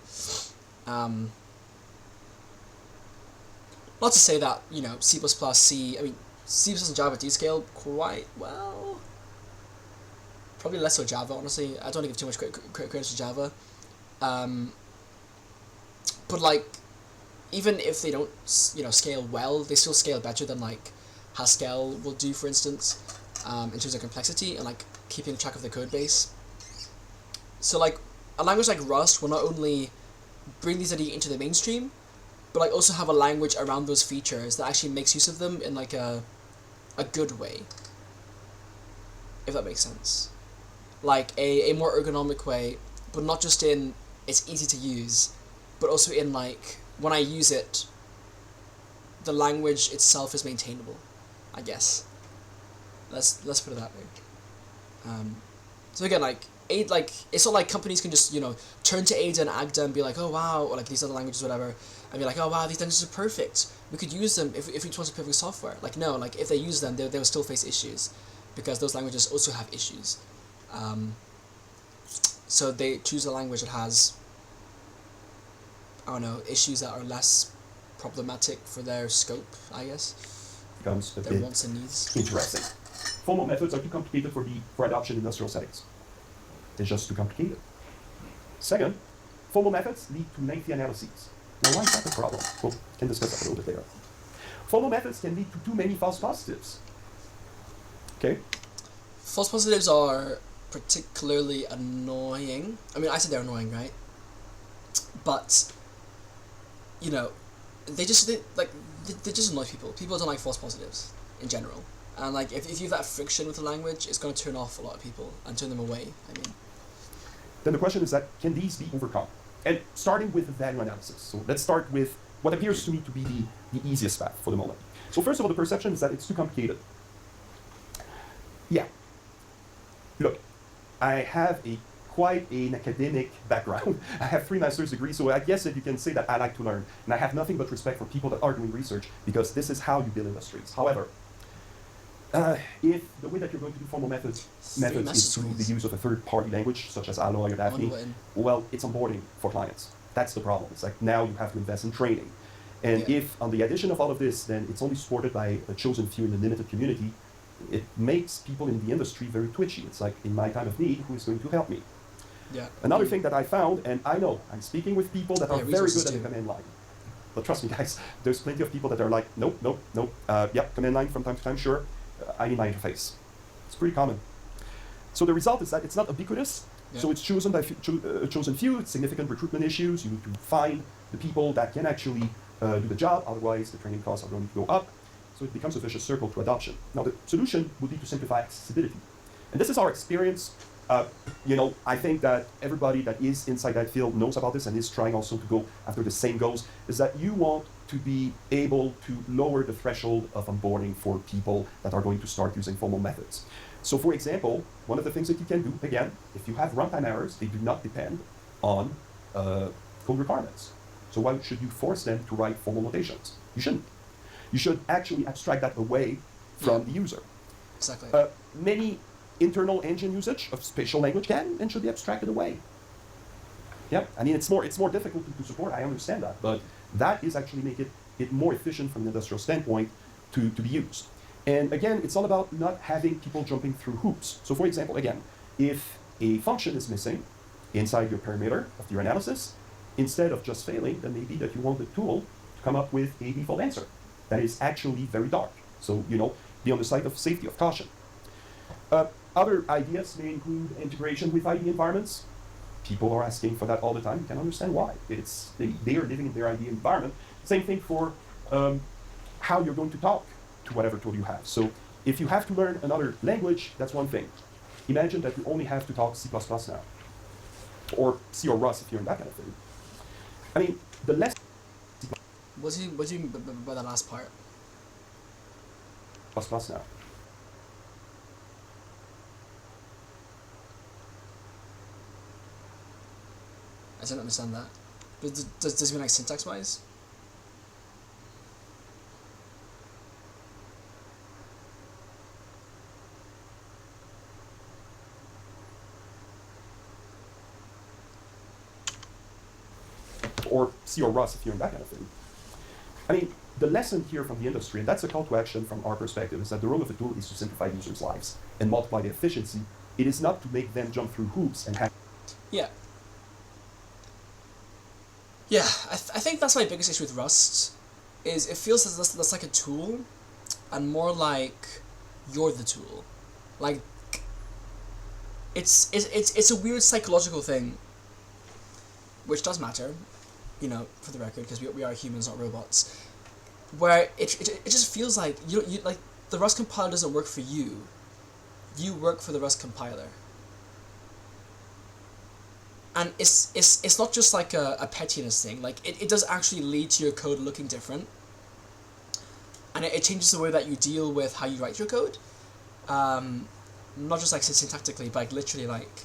Not to say that, you know, C++, C, I mean, C++ and Java do scale quite well. Probably less so Java, honestly. I don't want to give too much credit to Java. But like, even if they don't, you know, scale well, they still scale better than like Haskell will do, for instance, in terms of complexity and like keeping track of the code base. So like, a language like Rust will not only bring these ideas into the mainstream, but like also have a language around those features that actually makes use of them in like a good way, if that makes sense. Like a more ergonomic way, but not just in it's easy to use, but also in like when I use it, the language itself is maintainable, I guess. Let's put it that way. So again, like it's not like companies can just, you know, turn to Ada and Agda and be like, oh wow, or like these other languages, whatever, and be like, oh wow, these languages are perfect. We could use them if we just want perfect software. Like no, like if they use them, they will still face issues, because those languages also have issues. So they choose a language that has, I don't know, issues that are less problematic for their scope, I guess. Becomes a their bit wants and needs. interesting. Formal methods are too complicated for adoption in industrial settings. It's just too complicated. Second, formal methods lead to lengthy analyses. Now, why is that a problem? Well, we can discuss that a little bit later. Formal methods can lead to too many false positives. Okay? False positives are particularly annoying. I mean, I said they're annoying, right? But, you know, they just annoy people. People don't like false positives in general. And like, if you have that friction with the language, it's going to turn off a lot of people and turn them away, I mean. Then the question is that, can these be overcome? And starting with value analysis. So let's start with what appears to me to be the easiest path for the moment. So first of all, the perception is that it's too complicated. Yeah. Look, I have quite an academic background. I have 3 master's degrees, so I guess that you can say that I like to learn. And I have nothing but respect for people that are doing research, because this is how you build industries. However, If the way that you're going to do formal methods is through the use of a third-party language, such as Alloy or Daphne, well, it's onboarding for clients. That's the problem. It's like now you have to invest in training. And if on the addition of all of this, then it's only supported by a chosen few in a limited community, it makes people in the industry very twitchy. It's like, in my time of need, who is going to help me? Yeah. Another thing that I found, and I know, I'm speaking with people that are very good at the command line. But trust me, guys, there's plenty of people that are like, nope, command line from time to time, sure. I need my interface. It's pretty common. So the result is that it's not ubiquitous. Yeah. So it's chosen by chosen few. It's significant recruitment issues. You need to find the people that can actually do the job. Otherwise, the training costs are going to go up. So it becomes a vicious circle to adoption. Now, the solution would be to simplify accessibility. And this is our experience. I think that everybody that is inside that field knows about this and is trying also to go after the same goals, is that you want to be able to lower the threshold of onboarding for people that are going to start using formal methods. So for example, one of the things that you can do, again, if you have runtime errors, they do not depend on code requirements. So why should you force them to write formal notations? You shouldn't. You should actually abstract that away from the user. Exactly. Many internal engine usage of spatial language can and should be abstracted away. Yep, I mean, it's more difficult to support, I understand that, but that is actually make it more efficient from an industrial standpoint to be used. And again, it's all about not having people jumping through hoops. So for example, again, if a function is missing inside your parameter of your analysis, instead of just failing, then maybe that you want the tool to come up with a default answer that is actually very dark. So, be on the side of safety, of caution. Other ideas may include integration with IDE environments. People are asking for that all the time. You can understand why. They are living in their IDE environment. Same thing for how you're going to talk to whatever tool you have. So if you have to learn another language, that's one thing. Imagine that you only have to talk C++ now, or C or Rust if you're in that kind of thing. I mean, the less... What do you mean by the last part? ++ now. I don't understand that. But does it mean like syntax-wise? Or C or Rust if you're in that kind of thing. I mean, the lesson here from the industry, and that's a call to action from our perspective, is that the role of a tool is to simplify users' lives and multiply the efficiency. It is not to make them jump through hoops and have... Yeah. Yeah, I think that's my biggest issue with Rust, is it feels that's like a tool, and more like you're the tool. Like, it's a weird psychological thing, which does matter, for the record, because we are humans, not robots, where it just feels like you like the Rust compiler doesn't work for you. You work for the Rust compiler. And it's not just like a pettiness thing. Like it does actually lead to your code looking different, and it changes the way that you deal with how you write your code. Not just like syntactically, but like literally like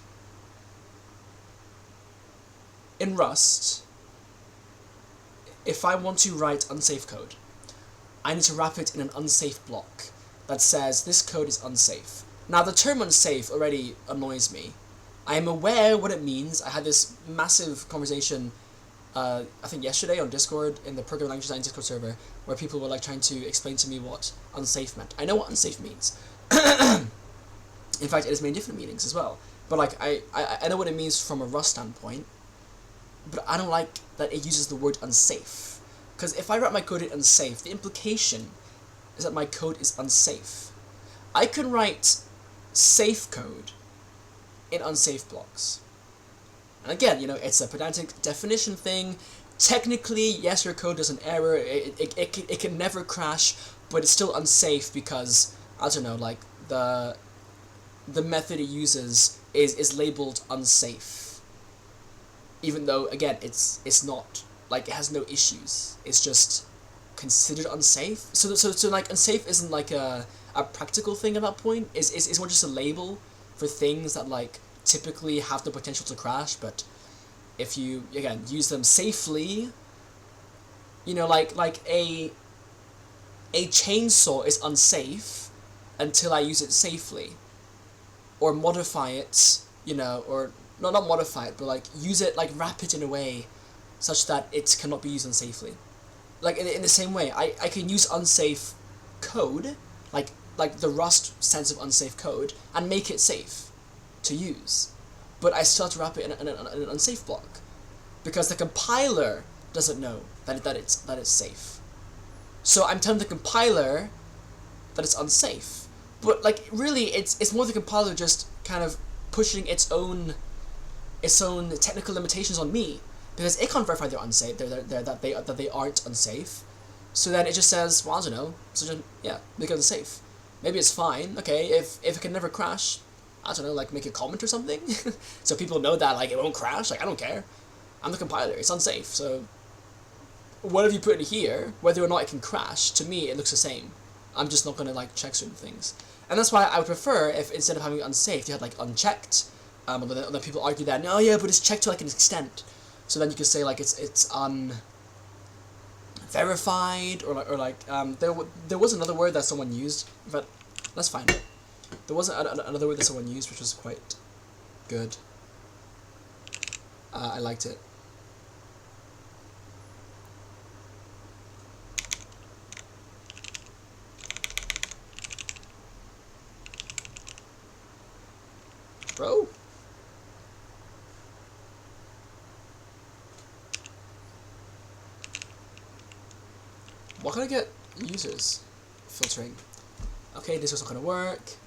in Rust, if I want to write unsafe code, I need to wrap it in an unsafe block that says this code is unsafe. Now the term unsafe already annoys me. I am aware what it means. I had this massive conversation, I think yesterday on Discord, in the Programming Language Design Discord server, where people were like trying to explain to me what unsafe meant. I know what unsafe means. In fact, it has many different meanings as well. But like, I know what it means from a Rust standpoint, but I don't like that it uses the word unsafe. Because if I write my code in unsafe, the implication is that my code is unsafe. I can write safe code in unsafe blocks. And again, it's a pedantic definition thing. Technically, yes, your code does an error. It can never crash, but it's still unsafe because, I don't know, like, the method it uses is labeled unsafe. Even though, again, it's not, like, it has no issues. It's just considered unsafe. So like, unsafe isn't like a practical thing at that point. It's more just a label for things that like typically have the potential to crash, but if you again use them safely, like a chainsaw is unsafe until I use it safely, or modify it, you know, or not modify it, but like use it, like wrap it in a way such that it cannot be used unsafely. Like in the same way, I can use unsafe code, like the Rust sense of unsafe code, and make it safe to use, but I still have to wrap it in an unsafe block, because the compiler doesn't know that it's safe. So I'm telling the compiler that it's unsafe, but like really it's more the compiler just kind of pushing its own technical limitations on me, because it can't verify they're unsafe, that they aren't unsafe. So then it just says, well, I don't know, so just, yeah, make it unsafe. Maybe it's fine, okay, if it can never crash, I don't know, like make a comment or something, so people know that like it won't crash. Like I don't care, I'm the compiler, it's unsafe, so whatever you put in here, whether or not it can crash, to me it looks the same. I'm just not gonna like check certain things, and that's why I would prefer if instead of having it unsafe, you had like unchecked. Although people argue that no, yeah, but it's checked to like an extent, so then you could say like it's unverified, or like there was another word that someone used, but let's find it. There was another word that someone used which was quite good. I liked it. Bro? What can I get users? Filtering. Okay, this was not gonna work.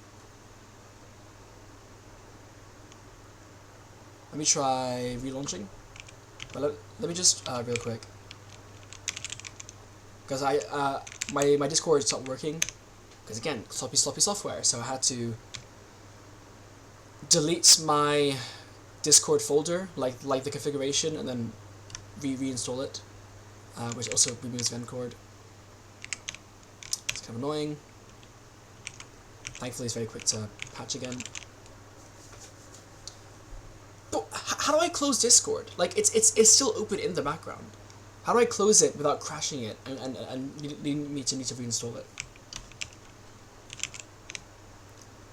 Let me try relaunching. But let me just real quick, because my Discord stopped working, because again, sloppy software, so I had to delete my Discord folder, like the configuration, and then reinstall it, which also removes Vencord. It's kind of annoying. Thankfully, it's very quick to patch again. But how do I close Discord? Like it's still open in the background. How do I close it without crashing it and needing me to reinstall it?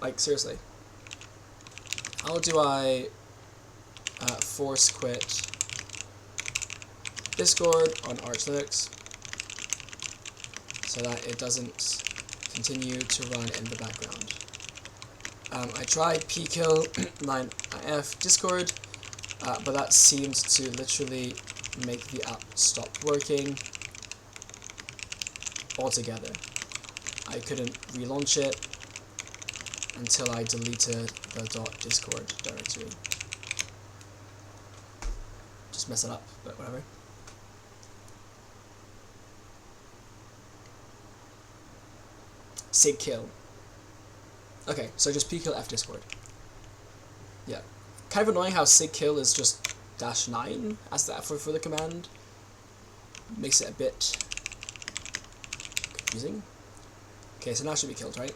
Like seriously. How do I force quit Discord on Arch Linux so that it doesn't continue to run in the background? I tried pkill 9if Discord, but that seemed to literally make the app stop working altogether. I couldn't relaunch it until I deleted the .discord directory. Just mess it up, but whatever. CppCon. Okay, so just pkill f Discord. Yeah. Kind of annoying how CppCon is just -9 as that for the command. Makes it a bit confusing. Okay, so now it should be killed, right?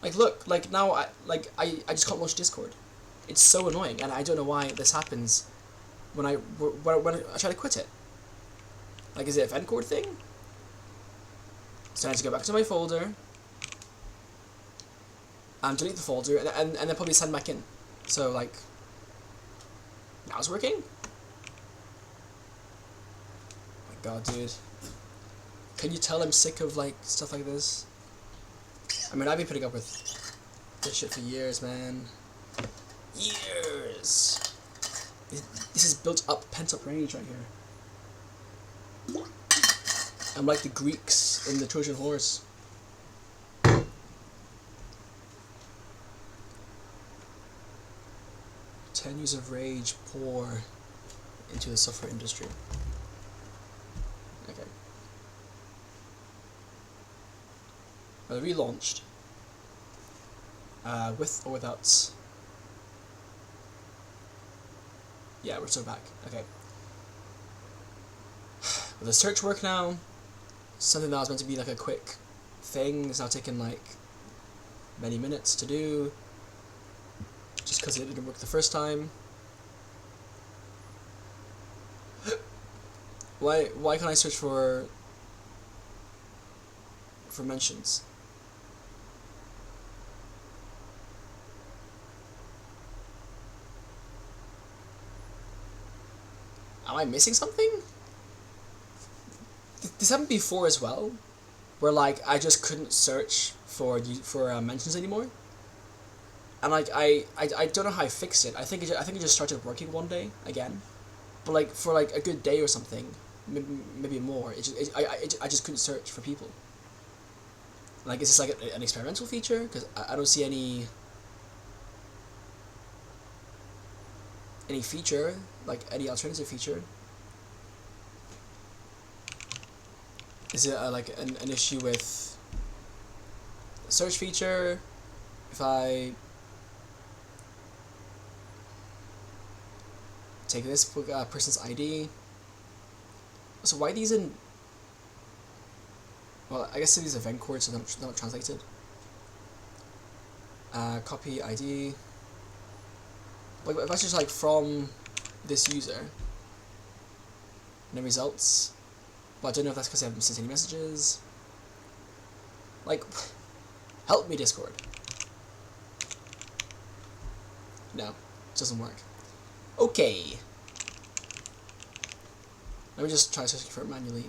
Like look, like now I just can't launch Discord. It's so annoying, and I don't know why this happens when I try to quit it. Like, is it a Vencord thing? So I have to go back to my folder and delete the folder, and then probably send back in. So like, now it's working. Oh my god, dude! Can you tell I'm sick of like stuff like this? I mean, I've been putting up with this shit for years, man. Years! This is built up, pent up rage right here. I'm like the Greeks in the Trojan horse. 10 years of rage pour into the software industry. Okay. Well, relaunched. With or without... Yeah, we're still back. Okay. Will the search work now? Something that was meant to be like a quick thing is now taking like many minutes to do. Just because it didn't work the first time. Why can't I search for mentions? Am I missing something? This happened before as well, where like I just couldn't search for mentions anymore. And like I don't know how I fixed it. I think it just started working one day again, but like for like a good day or something, maybe more. I just couldn't search for people. Like, is this like an experimental feature? Because I don't see any feature, like any alternative feature. Is it like an issue with the search feature? If I take this person's ID. So why these in? Well, I guess these are event codes, so they're not translated. Copy ID. Like if I just like from this user, no results. But I don't know if that's because I haven't sent any messages. Like, help me, Discord. No, it doesn't work. Okay. Let me just try searching for it manually.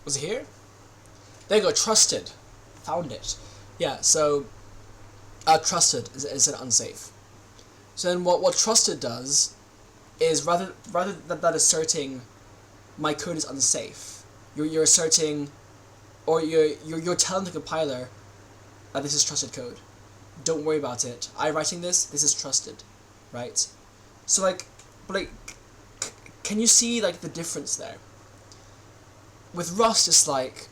Was it here? There you go, trusted. Found it. Yeah, so trusted is an unsafe. So then what trusted does is rather than asserting my code is unsafe, you're asserting, or you're telling the compiler that this is trusted code. Don't worry about it. I'm writing this is trusted, right? So like, but like, can you see like the difference there? With Rust, it's like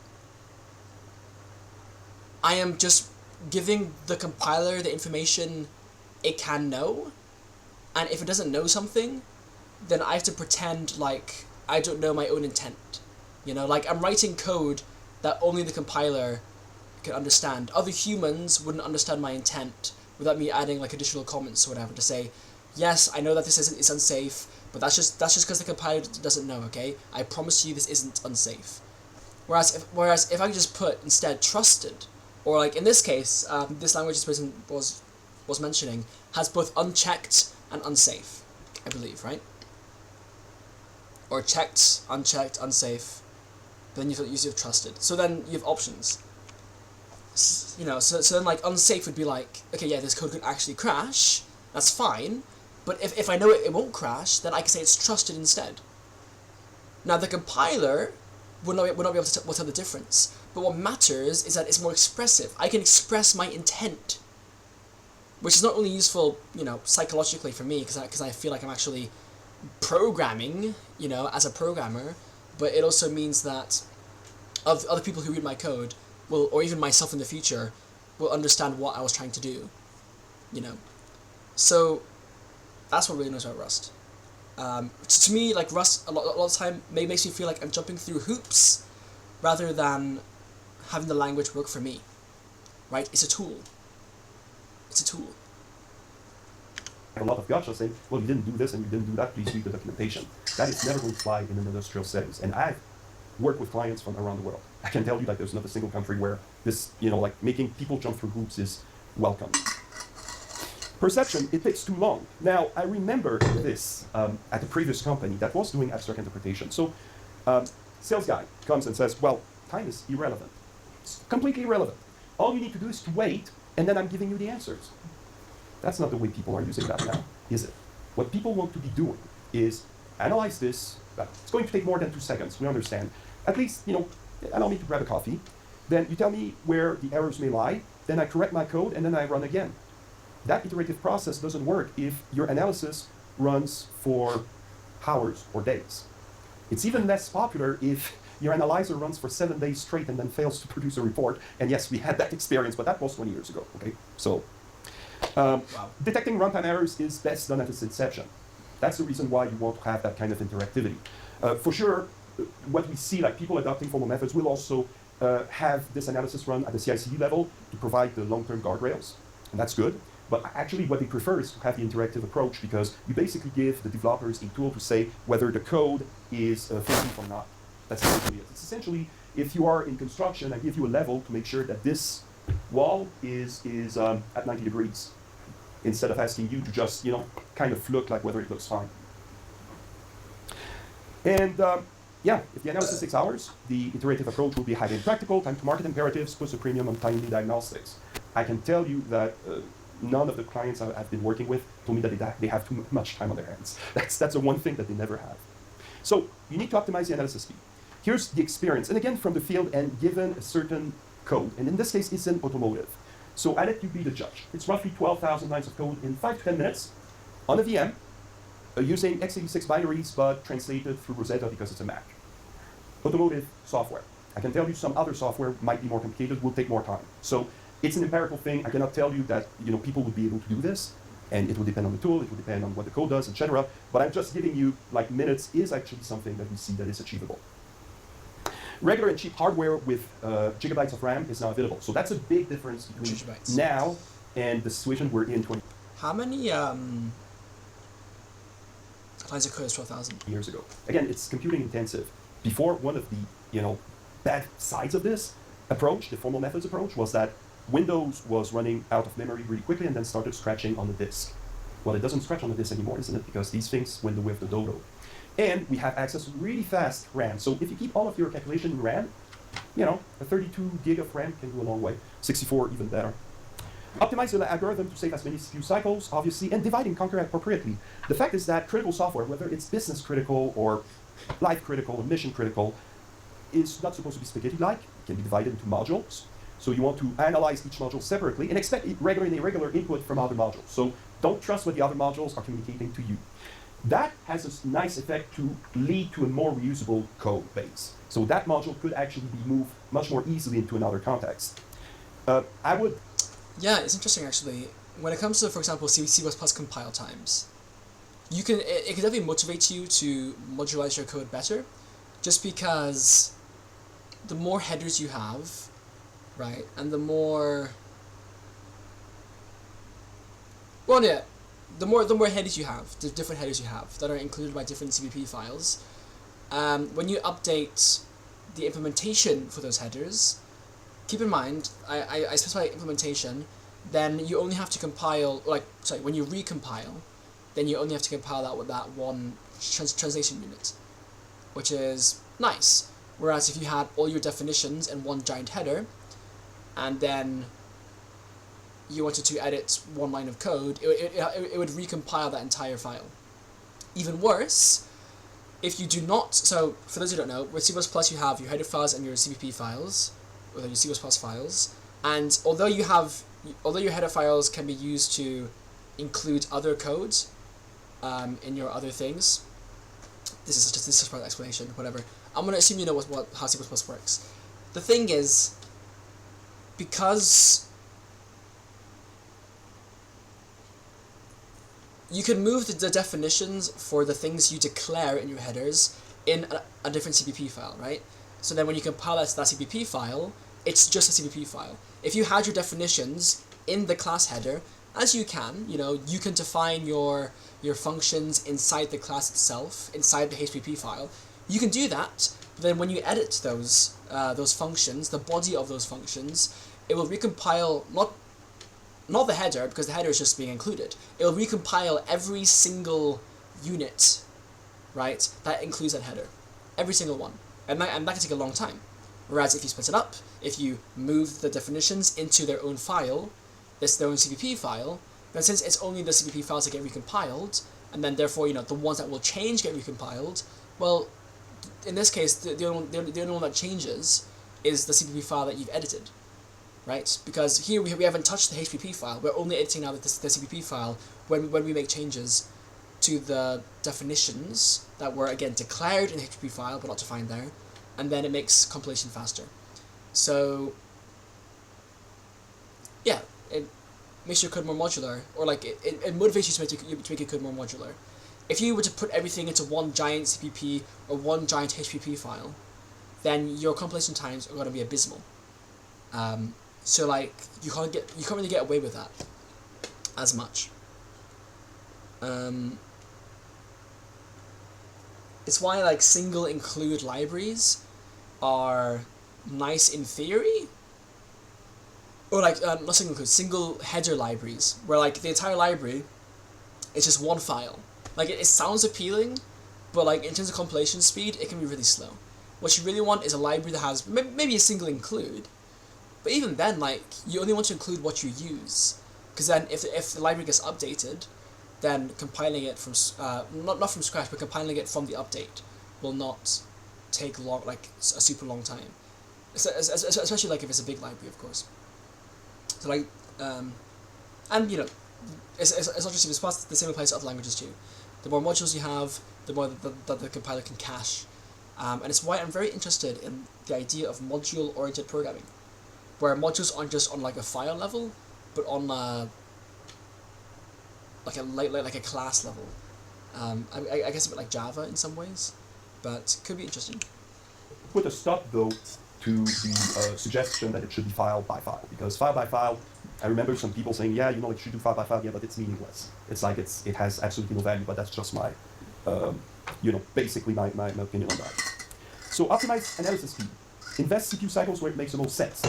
I am just giving the compiler the information it can know, and if it doesn't know something, then I have to pretend like I don't know my own intent. You know, like I'm writing code that only the compiler can understand. Other humans wouldn't understand my intent without me adding like additional comments or whatever to say, yes, I know that this is unsafe, but that's just because the compiler doesn't know. Okay, I promise you this isn't unsafe. Whereas if I could just put instead trusted, or like in this case, this language this person was mentioning has both unchecked and unsafe, I believe, right? Or checked, unchecked, unsafe. But then you have trusted. So then you have options. You know, so then like unsafe would be like, okay, yeah, this code could actually crash. That's fine. But if I know it won't crash, then I can say it's trusted instead. Now the compiler would not be able to tell the difference. But what matters is that it's more expressive. I can express my intent, which is not only useful, you know, psychologically for me, because I feel like I'm actually programming, you know, as a programmer, but it also means that other people who read my code will, or even myself in the future, will understand what I was trying to do, you know. So that's what really knows about Rust. To me, like Rust, a lot of the time, makes me feel like I'm jumping through hoops, rather than having the language work for me. Right? It's a tool. It's a tool. A lot of gotcha saying, well, you didn't do this and you didn't do that, please read the documentation. That is never going to fly in an industrial settings. And I've worked with clients from around the world. I can tell you that there's not a single country where this, like making people jump through hoops is welcome. Perception, it takes too long. Now, I remember this at the previous company that was doing abstract interpretation. So, sales guy comes and says, well, time is irrelevant. It's completely irrelevant. All you need to do is to wait, and then I'm giving you the answers. That's not the way people are using that now, is it? What people want to be doing is analyze this. It's going to take more than 2 seconds, we understand. At least, allow me to grab a coffee. Then you tell me where the errors may lie. Then I correct my code, and then I run again. That iterative process doesn't work if your analysis runs for hours or days. It's even less popular if your analyzer runs for 7 days straight and then fails to produce a report. And yes, we had that experience, but that was 20 years ago, okay? So, detecting runtime errors is best done at its inception. That's the reason why you want to have that kind of interactivity. For sure, what we see, like people adopting formal methods, will also have this analysis run at the CI/CD level to provide the long-term guardrails, and that's good. But actually what they prefer is to have the interactive approach, because you basically give the developers a tool to say whether the code is foolproof or not. That's essentially it. It's essentially, if you are in construction, I give you a level to make sure that this wall is at 90 degrees, instead of asking you to just, kind of look like whether it looks fine. And if the analysis takes hours, the iterative approach will be highly impractical. Time to market imperatives puts a premium on timely diagnostics. I can tell you that none of the clients I've been working with told me that they have too much time on their hands. That's the one thing that they never have. So you need to optimize the analysis speed. Here's the experience, and again from the field and given a certain code, and in this case it's in automotive. So I let you be the judge. It's roughly 12,000 lines of code in 5 to 10 minutes on a VM using x86 binaries but translated through Rosetta because it's a Mac. Automotive software. I can tell you some other software might be more complicated, will take more time. So it's an empirical thing. I cannot tell you that people would be able to do this, and it will depend on the tool, it will depend on what the code does, etc. But I'm just giving you, like, minutes is actually something that we see that is achievable. Regular and cheap hardware with gigabytes of RAM is now available. So that's a big difference between now and the situation we're in 20 How many lines of code is 12,000? years ago. Again, it's computing intensive. Before, one of the bad sides of this approach, the formal methods approach, was that Windows was running out of memory really quickly and then started scratching on the disk. Well, it doesn't scratch on the disk anymore, isn't it? Because these things went the way of the dodo. And we have access to really fast RAM. So if you keep all of your calculation in RAM, a 32 gig of RAM can go a long way. 64 even better. Optimize the algorithm to save as many CPU cycles, obviously, and divide and conquer appropriately. The fact is that critical software, whether it's business critical or life critical or mission critical, is not supposed to be spaghetti-like. It can be divided into modules. So you want to analyze each module separately and expect regular and irregular input from other modules. So don't trust what the other modules are communicating to you. That has a nice effect to lead to a more reusable code base. So that module could actually be moved much more easily into another context. Yeah, it's interesting actually. When it comes to, for example, C++ compile times, it can definitely motivate you to modularize your code better, just because the more headers you have, right, and the more headers you have, the different headers you have that are included by different CPP files, when you update the implementation for those headers, keep in mind, I specify implementation, then you only have to compile, when you recompile, then you only have to compile that with that one translation unit, which is nice. Whereas if you had all your definitions in one giant header, and then you wanted to edit one line of code, it would recompile that entire file. Even worse, if you do not, so for those who don't know, with C++ you have your header files and your CPP files, or your C++ files, and although your header files can be used to include other codes in your other things, this is part of the explanation, whatever. I'm going to assume you know how C++ works. The thing is, because you can move the definitions for the things you declare in your headers in a different CPP file, right? So then when you compile that to that CPP file, it's just a CPP file. If you had your definitions in the class header, as you can, you can define your functions inside the class itself, inside the HPP file. You can do that, but then when you edit those functions, the body of those functions, it will recompile, not the header, because the header is just being included. It will recompile every single unit, right, that includes that header. Every single one. And that can take a long time. Whereas if you split it up, if you move the definitions into their own file, their own CPP file, then since it's only the CPP files that get recompiled, and then therefore, the ones that will change get recompiled, well, in this case, the only one that changes is the CPP file that you've edited, right? Because here we haven't touched the HPP file. We're only editing now the CPP file when we make changes to the definitions that were, again, declared in the HPP file but not defined there, and then it makes compilation faster. So, yeah, it makes your code more modular, or like it motivates you to make your code more modular. If you were to put everything into one giant CPP or one giant HPP file, then your compilation times are going to be abysmal. So like you can't really get away with that as much. It's why like single include libraries are nice in theory, or like not single include, single header libraries, where like the entire library is just one file. Like it sounds appealing, but like in terms of compilation speed, it can be really slow. What you really want is a library that has maybe a single include, but even then, like you only want to include what you use, because then if the library gets updated, then compiling it from not from scratch, but compiling it from the update will not take long, like a super long time, especially like if it's a big library, of course. So like, and it's not just C++, the same applies to other languages too. The more modules you have, the more that the compiler can cache, and it's why I'm very interested in the idea of module-oriented programming, where modules aren't just on like a file level, but on like a class level. I guess a bit like Java in some ways, but could be interesting. Put a stop though to the suggestion that it should be file by file, because file by file, I remember some people saying, yeah, it should do file by file, yeah, but it's meaningless. It's like it has absolutely no value, but that's just my, basically my opinion on that. So optimize analysis speed. Invest CPU cycles where it makes the most sense.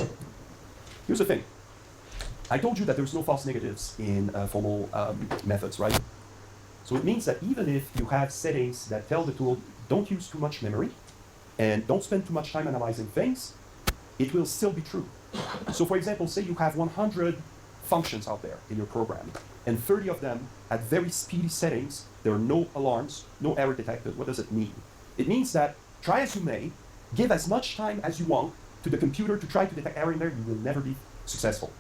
Here's the thing. I told you that there's no false negatives in formal methods, right? So it means that even if you have settings that tell the tool, don't use too much memory, and don't spend too much time analyzing things, it will still be true. So for example, say you have 100 functions out there in your program, and 30 of them at very speedy settings, there are no alarms, no error detected. What does it mean? It means that, try as you may, give as much time as you want to the computer to try to detect error in there, you will never be successful.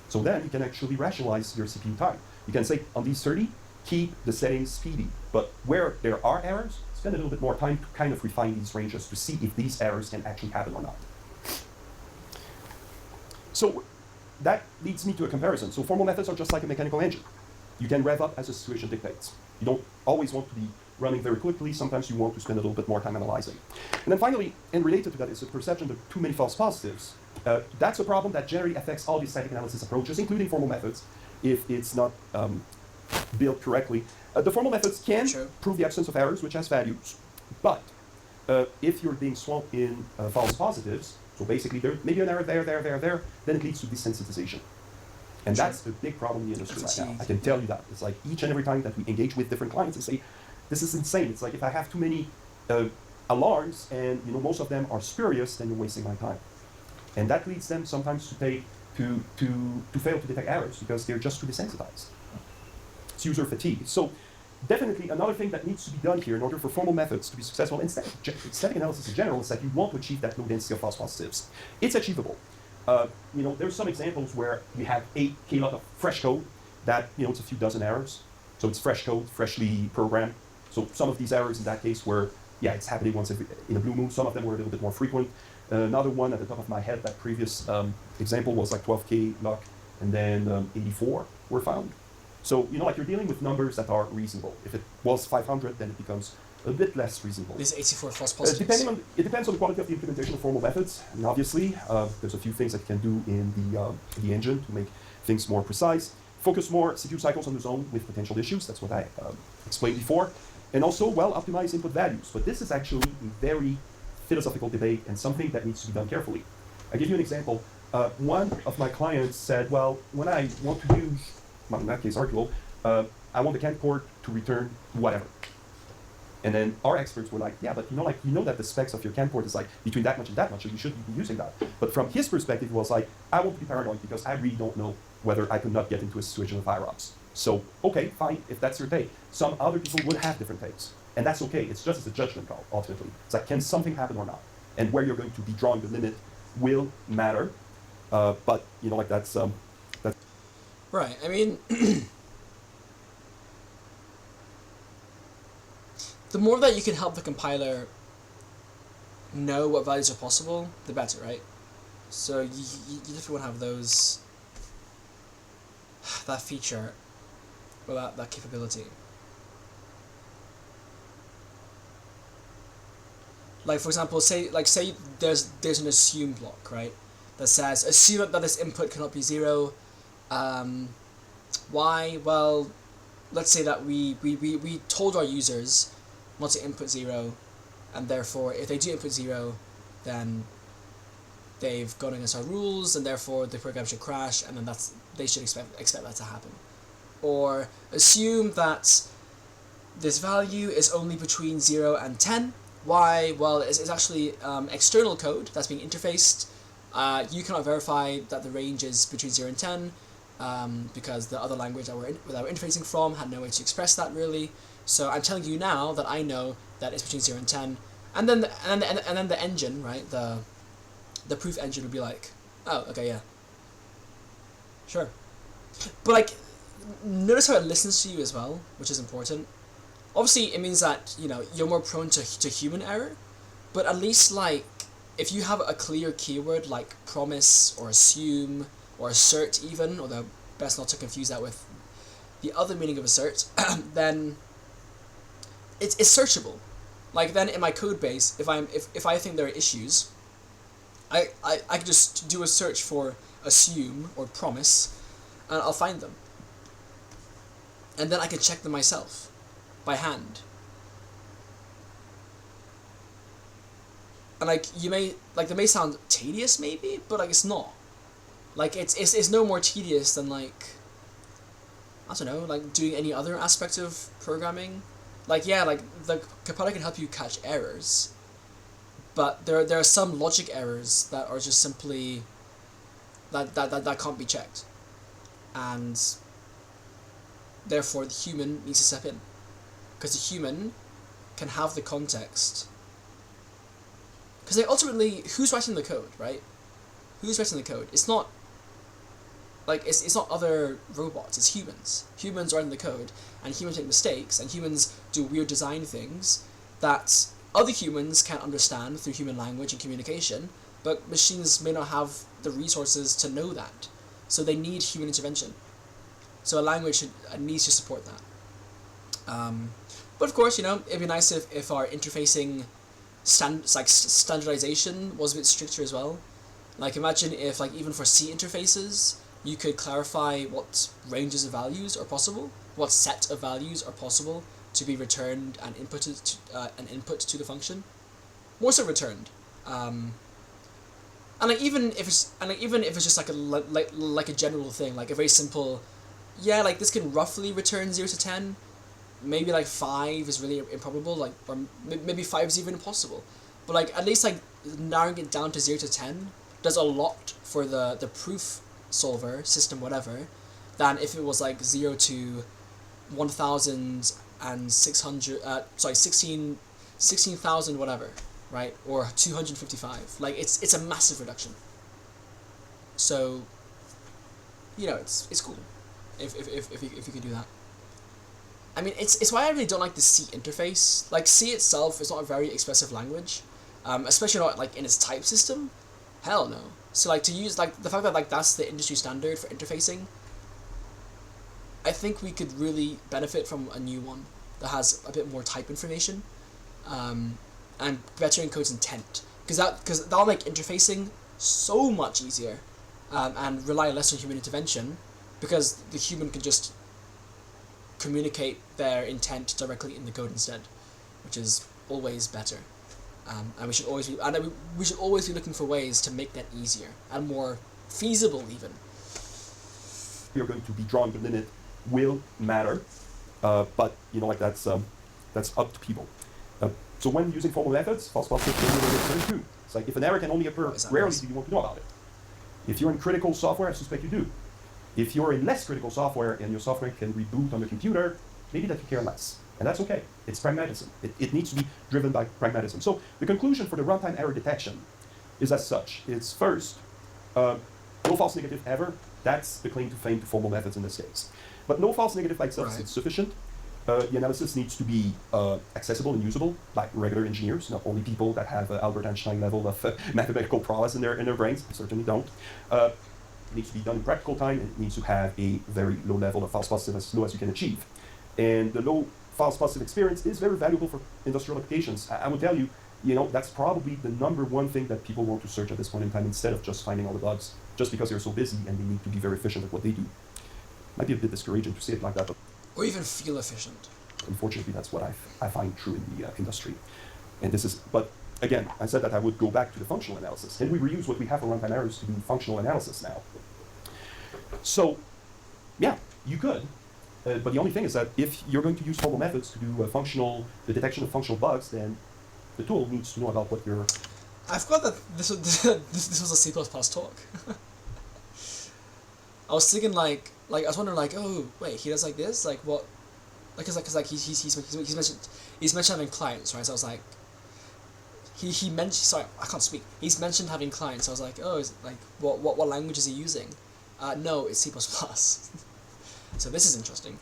So then you can actually rationalize your CPU time. You can say, on these 30, keep the settings speedy. But where there are errors, spend a little bit more time to kind of refine these ranges to see if these errors can actually happen or not. So that leads me to a comparison. So formal methods are just like a mechanical engine. You can rev up as the situation dictates. You don't always want to be running very quickly. Sometimes you want to spend a little bit more time analyzing. And then finally, and related to that, is the perception of too many false positives. That's a problem that generally affects all these static analysis approaches, including formal methods, if it's not built correctly. The formal methods can prove the absence of errors, which has values, but if you're being swamped in false positives, so basically there may be an error there, then it leads to desensitization. And that's a big problem in the industry right now. I can tell you that. It's like each and every time that we engage with different clients and say, this is insane. It's like if I have too many alarms and most of them are spurious, then you're wasting my time. And that leads them sometimes to fail to detect errors because they're just too desensitized. It's user fatigue. So definitely another thing that needs to be done here in order for formal methods to be successful in static analysis in general is that you want to achieve that low density of false positives. It's achievable. There's some examples where you have 8K lot of fresh code that, it's a few dozen errors. So it's fresh code, freshly programmed. So some of these errors in that case were, it's happening once in a blue moon. Some of them were a little bit more frequent. Another one at the top of my head, that previous example was like 12K log, and then 84 were found. So, like you're dealing with numbers that are reasonable. If it was 500, then it becomes a bit less reasonable. These 84 false positives. It depends on the quality of the implementation of formal methods. And obviously, there's a few things that you can do in the engine to make things more precise. Focus more CPU cycles on the zone with potential issues. That's what I explained before. And also, optimize input values. But this is actually a very philosophical debate and something that needs to be done carefully. I'll give you an example. One of my clients said, well, when I want to use, in that case, Arguable, I want the CAN port to return whatever. And then our experts were like, yeah, but you know that the specs of your CAN port is like between that much and that much, so you shouldn't be using that. But from his perspective, it was like, I want to be paranoid because I really don't know whether I could not get into a situation of IROPS. So, okay, fine, if that's your take. Some other people would have different takes. And that's okay, it's just as a judgment call, ultimately. It's like, can something happen or not? And where you're going to be drawing the limit will matter. But, that's... Right, I mean... the more that you can help the compiler know what values are possible, the better, right? So you definitely want to have those... that feature, or that capability. Like, for example, say there's an assume block, right? That says, assume that this input cannot be 0. Why? Well, let's say that we told our users not to input 0, and therefore, if they do input 0, then they've gone against our rules, and therefore the program should crash, and then they should expect that to happen. Or assume that this value is only between 0 and 10. Why? Well, it's actually external code that's being interfaced. You cannot verify that the range is between 0 and 10 because the other language that we're interfacing from had no way to express that really. So I'm telling you now that I know that it's between 0 and 10, and then the engine, right? The proof engine would be like, oh, okay, yeah, sure. But like, notice how it listens to you as well, which is important. Obviously, it means that you're more prone to human error, but at least like if you have a clear keyword like promise or assume or assert even, although best not to confuse that with the other meaning of assert, then it's searchable. Like then in my code base, if I think there are issues, I can just do a search for assume or promise, and I'll find them. And then I can check them myself, by hand. And like they may sound tedious maybe, but like it's not. Like it's no more tedious than like, I don't know, like doing any other aspect of programming. Like yeah, like the compiler can help you catch errors, but there are some logic errors that are just simply that can't be checked, and therefore the human needs to step in, because the human can have the context. Because like ultimately, who's writing the code, right? Who's writing the code? It's not like it's not other robots. It's humans. Humans writing the code, and humans make mistakes, and humans do weird design things that other humans can't understand through human language and communication, but machines may not have the resources to know that, so they need human intervention. So a language needs to support that. But of course, it'd be nice if our interfacing standardization was a bit stricter as well. Like imagine if like even for C interfaces, you could clarify what ranges of values are possible, what set of values are possible to be returned and inputted to, an input to the function, more so returned. And even if it's just like a general thing, like a very simple, yeah, like this can roughly return 0 to 10. Maybe like 5 is really improbable, like, or maybe 5 is even impossible. But like at least like narrowing it down to 0 to 10 does a lot for the proof solver system, whatever, than if it was like 0 to 1,600, 16,000 whatever, right, or 255. Like it's a massive reduction. So, it's cool if you could do that. I mean, it's why I really don't like the C interface. Like C itself is not a very expressive language, especially not like in its type system. Hell no. So like to use like the fact that like that's the industry standard for interfacing, I think we could really benefit from a new one that has a bit more type information, and better encodes intent, because that'll make interfacing so much easier, and rely less on human intervention, because the human can just communicate their intent directly in the code instead, which is always better. And we should always be looking for ways to make that easier and more feasible even. You're going to be drawing the limit will matter, but that's up to people. So when using formal methods, false positives can be a little bit too. It's like if an error can only occur rarely, do you want to know about it? If you're in critical software, I suspect you do. If you're in less critical software and your software can reboot on the computer, maybe that you care less. And that's okay. It's pragmatism. It needs to be driven by pragmatism. So the conclusion for the runtime error detection is as such. It's first, no false negative ever. That's the claim to fame to formal methods in this case. But no false negative by itself is sufficient. The analysis needs to be accessible and usable by regular engineers, not only people that have Albert Einstein level of mathematical prowess in their brains. Certainly don't. It needs to be done in practical time, and it needs to have a very low level of false positive, as low as you can achieve. And the low false positive experience is very valuable for industrial applications. I would tell you, that's probably the number one thing that people want to search at this point in time, instead of just finding all the bugs, just because they're so busy and they need to be very efficient at what they do. Might be a bit discouraging to say it like that, but or even feel efficient. Unfortunately, that's what I find true in the industry. And but again, I said that I would go back to the functional analysis, and we reuse what we have for runtime errors to do functional analysis now. So, yeah, you could. But the only thing is that if you're going to use formal methods to do the detection of functional bugs, then the tool needs to know about what you're... I forgot that this was a C++ talk. I was thinking I was wondering oh wait, he does like this, like what, cause he's mentioned having clients, right? So I was like, he mentioned, sorry, I can't speak. He's mentioned having clients. So I was like, oh, is what language is he using? No, it's C++. So this is interesting.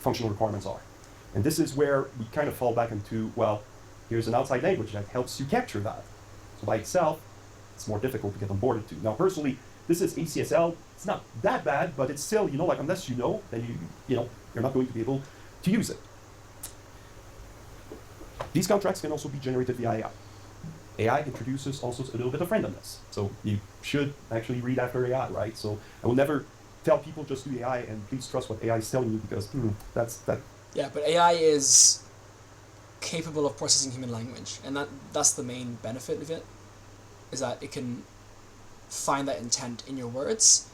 Functional requirements are. And this is where we kind of fall back into, well, here's an outside language that helps you capture that. So by itself, it's more difficult to get onboarded to. Now, personally, this is ACSL. It's not that bad, but it's still, unless you know, then you're not going to be able to use it. These contracts can also be generated via AI. AI introduces also a little bit of randomness. So you should actually read after AI, right? So I will never tell people just do AI and please trust what AI is telling you, because that's that. Yeah, but AI is capable of processing human language, and that's the main benefit of it, is that it can find that intent in your words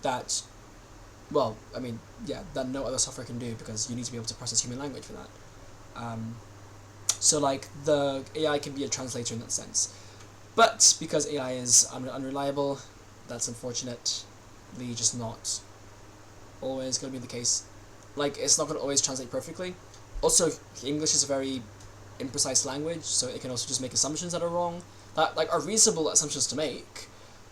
that, that no other software can do, because you need to be able to process human language for that. So the AI can be a translator in that sense. But because AI is unreliable, that's unfortunately just not always going to be the case. It's not going to always translate perfectly. Also, English is a very imprecise language, so it can also just make assumptions that are wrong, that are reasonable assumptions to make,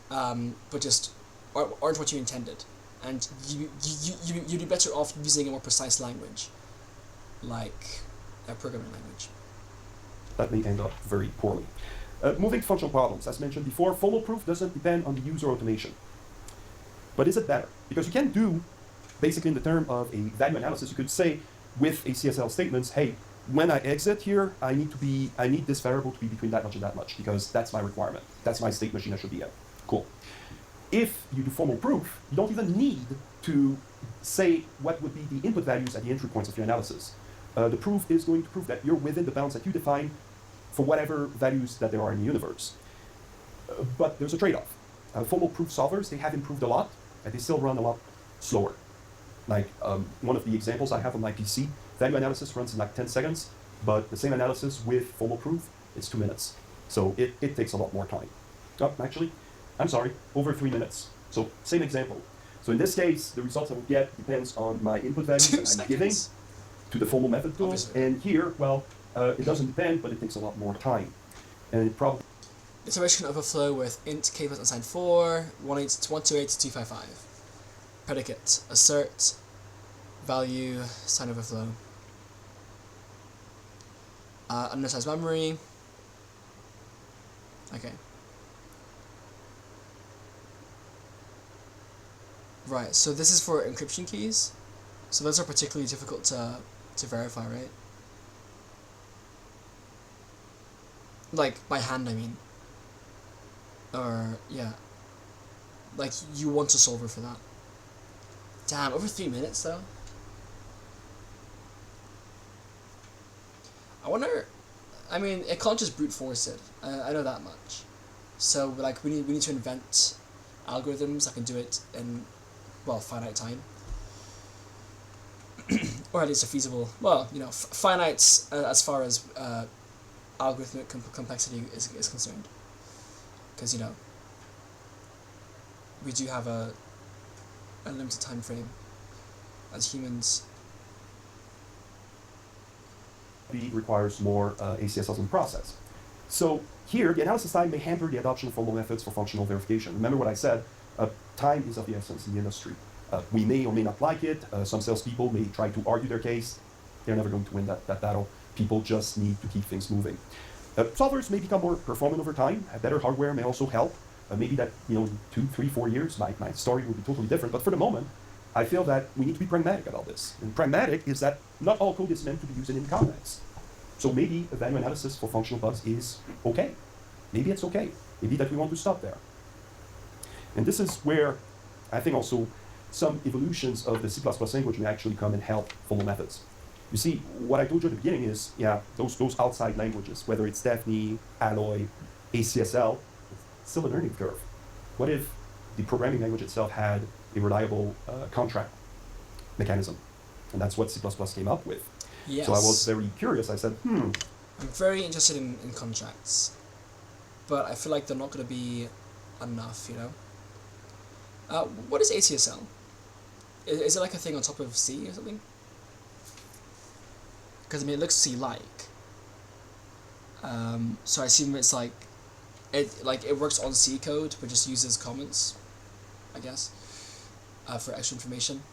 but just aren't what you intended. And you'd be better off using a more precise language, like a programming language. That may end up very poorly. Moving to functional problems, as mentioned before, formal proof doesn't depend on the user automation. But is it better? Because you can do, basically in the term of a value analysis, you could say with a CSL statements, hey, when I exit here, I need this variable to be between that much and that much, because that's my requirement. That's my state machine I should be in. Cool. If you do formal proof, you don't even need to say what would be the input values at the entry points of your analysis. The proof is going to prove that you're within the bounds that you define for whatever values that there are in the universe. But there's a trade-off. Formal proof solvers, they have improved a lot, and they still run a lot slower. One of the examples I have on my PC, value analysis runs in 10 seconds, but the same analysis with formal proof, it's 2 minutes. So it takes a lot more time. Actually, I'm sorry, over 3 minutes. So same example. So in this case, the results I will get depends on my input values that I'm giving to the formal method tool. And here, it doesn't depend, but it takes a lot more time. And it probably... Iteration overflow with int k plus unsigned 4, 128-255. Predicate, assert, value, sign overflow. Undersized memory. Okay. Right, so this is for encryption keys. So those are particularly difficult to verify, right? Like, by hand, I mean. Or, yeah. Like, you want a solver for that. Damn, over 3 minutes, though? I wonder... I mean, it can't just brute force it. I know that much. So, like, we need to invent algorithms that can do it in, well, finite time. Or at least a feasible... Well, you know, finite as far as algorithmic complexity is concerned. Because, you know, we do have a limited time frame as humans. Requires more ACSLs in the process. So here, the analysis time may hamper the adoption of formal methods for functional verification. Remember what I said, time is of the essence in the industry. We may or may not like it. Some salespeople may try to argue their case. They're never going to win that battle. People just need to keep things moving. Solvers may become more performant over time. Better hardware may also help. Maybe that, you know, 2, 3, 4 years, my story will be totally different. But for the moment, I feel that we need to be pragmatic about this. And pragmatic is that not all code is meant to be used in context. So maybe a value analysis for functional bugs is okay. Maybe it's okay. Maybe that we want to stop there. And this is where I think also some evolutions of the C++ language may actually come and help formal methods. You see, what I told you at the beginning is, yeah, those outside languages, whether it's Daphne, Alloy, ACSL, it's still a learning curve. What if the programming language itself had a reliable contract mechanism? And that's what C++ came up with. Yes. So I was very curious. I said, I'm very interested in contracts. But I feel like they're not going to be enough, you know? What is ACSL? Is it like a thing on top of C or something? Because, I mean, it looks C-like. So I assume it's like... It works on C code, but just uses comments, I guess, for extra information.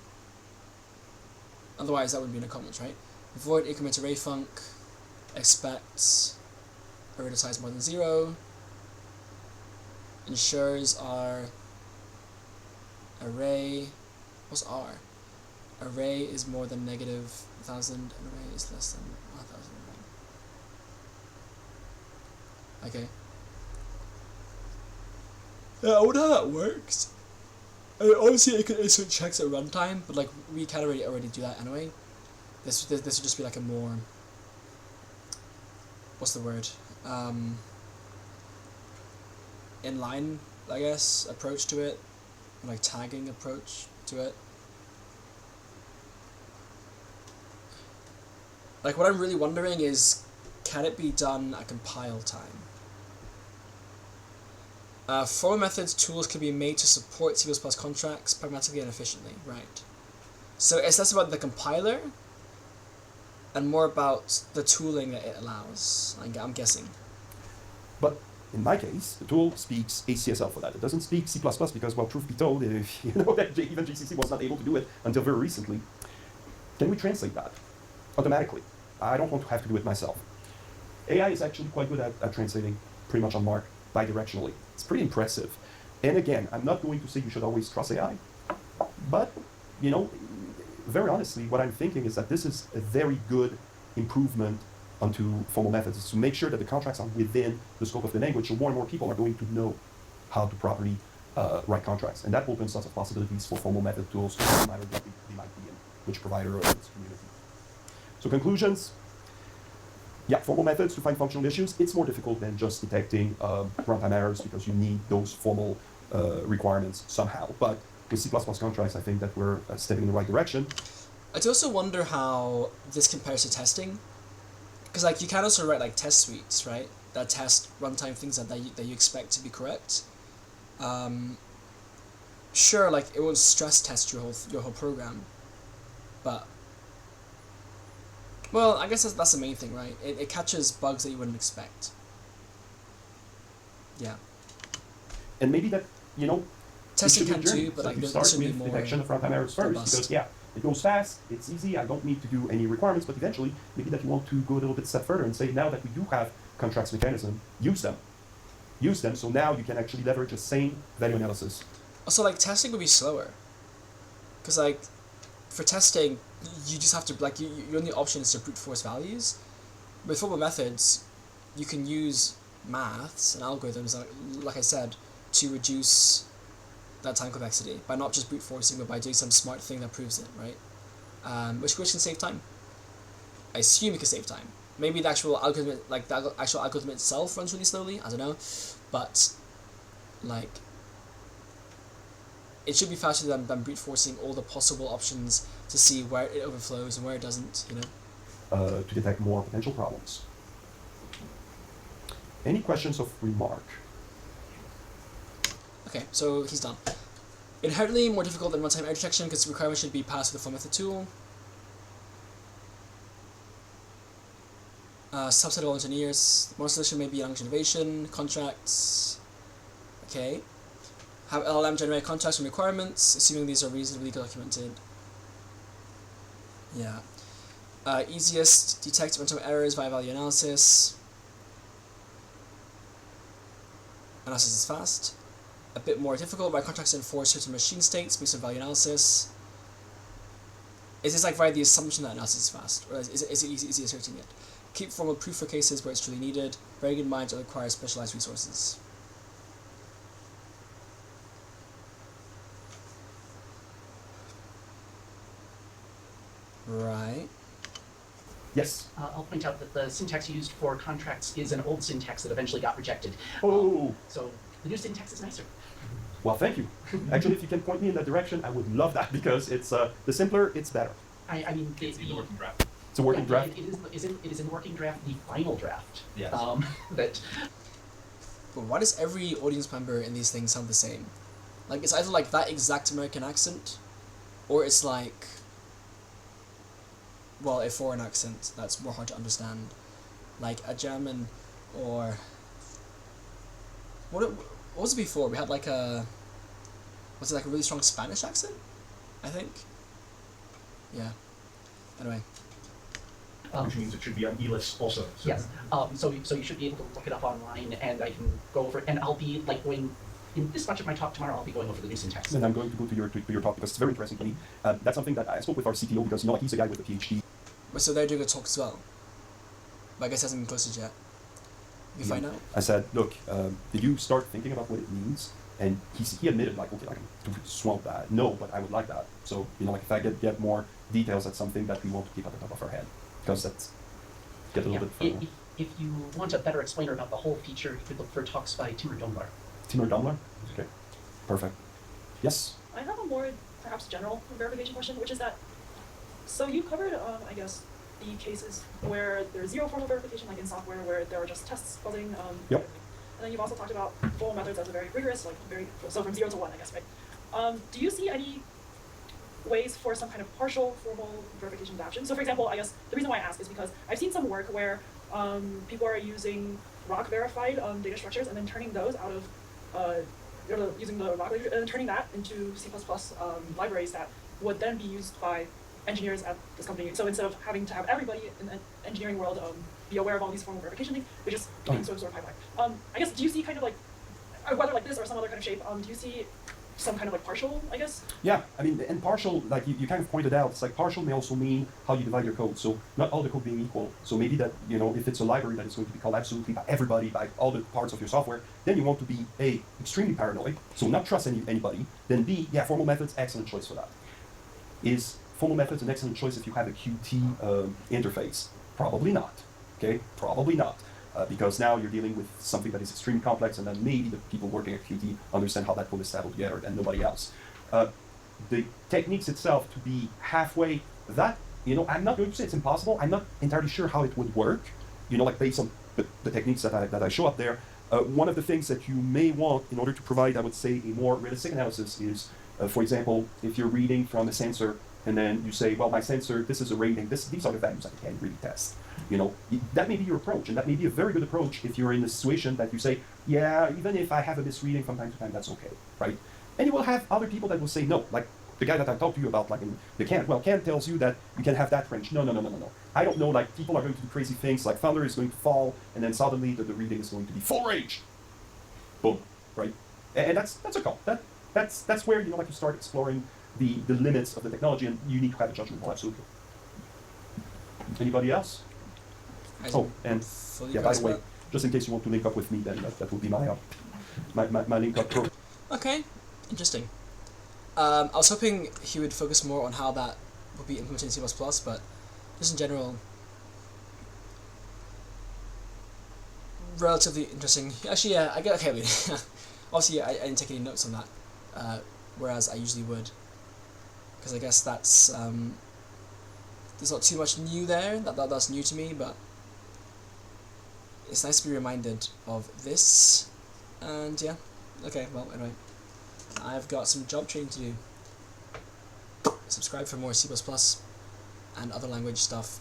Otherwise, that would be in a comment, right? Void increment array func, expects array to size more than 0, ensures our array, what's R? Array is more than negative 1,000 and array is less than 1,000. Okay. Yeah, I wonder how that works. I mean, obviously it could insert checks at runtime, but like we can already do that anyway. This would just be like a more, what's the word? Inline, I guess, approach to it, like tagging approach to it. Like what I'm really wondering is, can it be done at compile time? Formal methods tools can be made to support C++ contracts pragmatically and efficiently, right? So it's less about the compiler and more about the tooling that it allows, I'm guessing. but in my case, the tool speaks ACSL for that. It doesn't speak C++ because, well, truth be told, you know that even GCC was not able to do it until very recently. Can we translate that automatically? I don't want to have to do it myself. AI is actually quite good at translating pretty much on mark bidirectionally. It's pretty impressive. And again, I'm not going to say you should always trust AI, but, you know, very honestly, what I'm thinking is that this is a very good improvement onto formal methods, is to make sure that the contracts are within the scope of the language, so more and more people are going to know how to properly write contracts. And that opens lots of possibilities for formal method tools, no matter what they might be in, which provider or its community. So conclusions. Yeah, formal methods to find functional issues, it's more difficult than just detecting runtime errors because you need those formal requirements somehow. But with C++ contracts, I think that we're stepping in the right direction. I do also wonder how this compares to testing. Because like you can also write like test suites, right? That test runtime things that you expect to be correct. Sure, like it won't stress test your whole program, but well, I guess that's the main thing, right? It catches bugs that you wouldn't expect. Yeah. And maybe that, you know, testing can too, but like you there start should be with more detection of runtime errors first, robust. because yeah, it goes fast, it's easy, I don't need to do any requirements, but eventually, maybe that you want to go a little bit step further and say, now that we do have contracts mechanism, use them. Use them, so now you can actually leverage the same value analysis. Also, like testing would be slower, because like for testing, you just have to, like, your only option is to brute force values. With formal methods, you can use maths and algorithms, like I said, to reduce that time complexity by not just brute forcing, but by doing some smart thing that proves it, right? Which can save time. I assume it can save time. Maybe the actual algorithm itself runs really slowly. I don't know, but like it should be faster than brute forcing all the possible options to see where it overflows and where it doesn't. To detect more potential problems. Any questions of remark? Okay, so he's done. Inherently more difficult than runtime error detection because the requirement should be passed with the full method tool. Subset of all engineers. More solution may be language innovation, contracts. Okay. Have LLM generate contracts from requirements, assuming these are reasonably documented. Yeah. Easiest, detect runtime errors via value analysis. Analysis is fast. A bit more difficult, write contracts to enforce certain machine states based on value analysis. Is this like via the assumption that analysis is fast, or is it easy asserting it? Keep formal proof for cases where it's truly needed, bearing in mind it requires specialized resources. Right. Yes. I'll point out that the syntax used for contracts is an old syntax that eventually got rejected. Oh. So the new syntax is nicer. Well, thank you. Actually, if you can point me in that direction, I would love that because it's the simpler, it's better. I mean, it's in the working draft. It's a working draft. It is in the working draft, the final draft. Yes. That. But why does every audience member in these things sound the same? Like, it's either like that exact American accent, or it's like, well, a foreign accent that's more hard to understand, like a German, or what was it before? We had like was it like a really strong Spanish accent? I think. Yeah. Anyway. Which means it should be on E-list also. So. Yes. So you should be able to look it up online, and I can go over it. And I'll be like going in this much of my talk tomorrow. I'll be going over the new syntax. And I'm going to go to your talk because it's very interesting to me. That's something that I spoke with our CTO because like he's a guy with a PhD. But so they're doing a talk as well. But I guess it hasn't been posted yet. You find out. I said, look, did you start thinking about what it means? And he admitted, like, okay, I can swamp that. No, but I would like that. So, like, if I get more details, that's something that we want to keep at the top of our head. Because that's get a little bit further. If you want a better explainer about the whole feature, you could look for talks by Timur Domlar. Timur Domlar? Okay. Perfect. Yes? I have a more, perhaps, general verification question, which is that, so you covered, I guess, the cases where there's zero formal verification, like in software, where there are just tests buzzing. Yep. And then you've also talked about formal methods as a very rigorous, so from 0 to 1, I guess, right? Do you see any ways for some kind of partial formal verification adoption? So for example, I guess the reason why I ask is because I've seen some work where people are using ROC verified data structures and then turning those out of, using the ROC and then turning that into C++ libraries that would then be used by engineers at this company. So instead of having to have everybody in the engineering world be aware of all these formal verification things, they just make sort of pipeline. I guess, do you see kind of like, whether like this or some other kind of shape, do you see some kind of like partial, I guess? Yeah, I mean, and partial, like you kind of pointed out, it's like partial may also mean how you divide your code. So not all the code being equal. So maybe that, if it's a library that is going to be called absolutely by everybody, by all the parts of your software, then you want to be A, extremely paranoid, so not trust anybody. Then B, yeah, formal methods, excellent choice for that. Is formal methods an excellent choice if you have a Qt interface? Probably not, okay? Probably not. Because now you're dealing with something that is extremely complex, and then maybe the people working at Qt understand how that code is stable together and nobody else. The techniques itself to be halfway, that, I'm not going to say it's impossible. I'm not entirely sure how it would work, like based on the techniques that I show up there. One of the things that you may want in order to provide, I would say, a more realistic analysis is, for example, if you're reading from a sensor and then you say, well, my sensor, this is a rating, these are the values I can really test. That may be your approach, and that may be a very good approach if you're in a situation that you say, yeah, even if I have a misreading from time to time, that's okay, right? And you will have other people that will say, no, like the guy that I talked to you about, like in the Kant. Well, Kant tells you that you can have that range. No. I don't know, like people are going to do crazy things, like Thunder is going to fall, and then suddenly the reading is going to be full range. Boom, right? And that's a call. That's where, like you start exploring the limits of the technology, and you need to have a judgment call, absolutely. Anybody else? Oh, and yeah, by the way, just in case you want to link up with me, then that would be my link up pro. Okay, interesting. I was hoping he would focus more on how that would be implemented in C++, but just in general, relatively interesting. Actually, yeah, I get okay. Obviously, I didn't take any notes on that, whereas I usually would, because I guess that's there's not too much new there. That's new to me, but it's nice to be reminded of this. And yeah, okay. Well, anyway, I've got some job training to do. Subscribe for more C++ and other language stuff.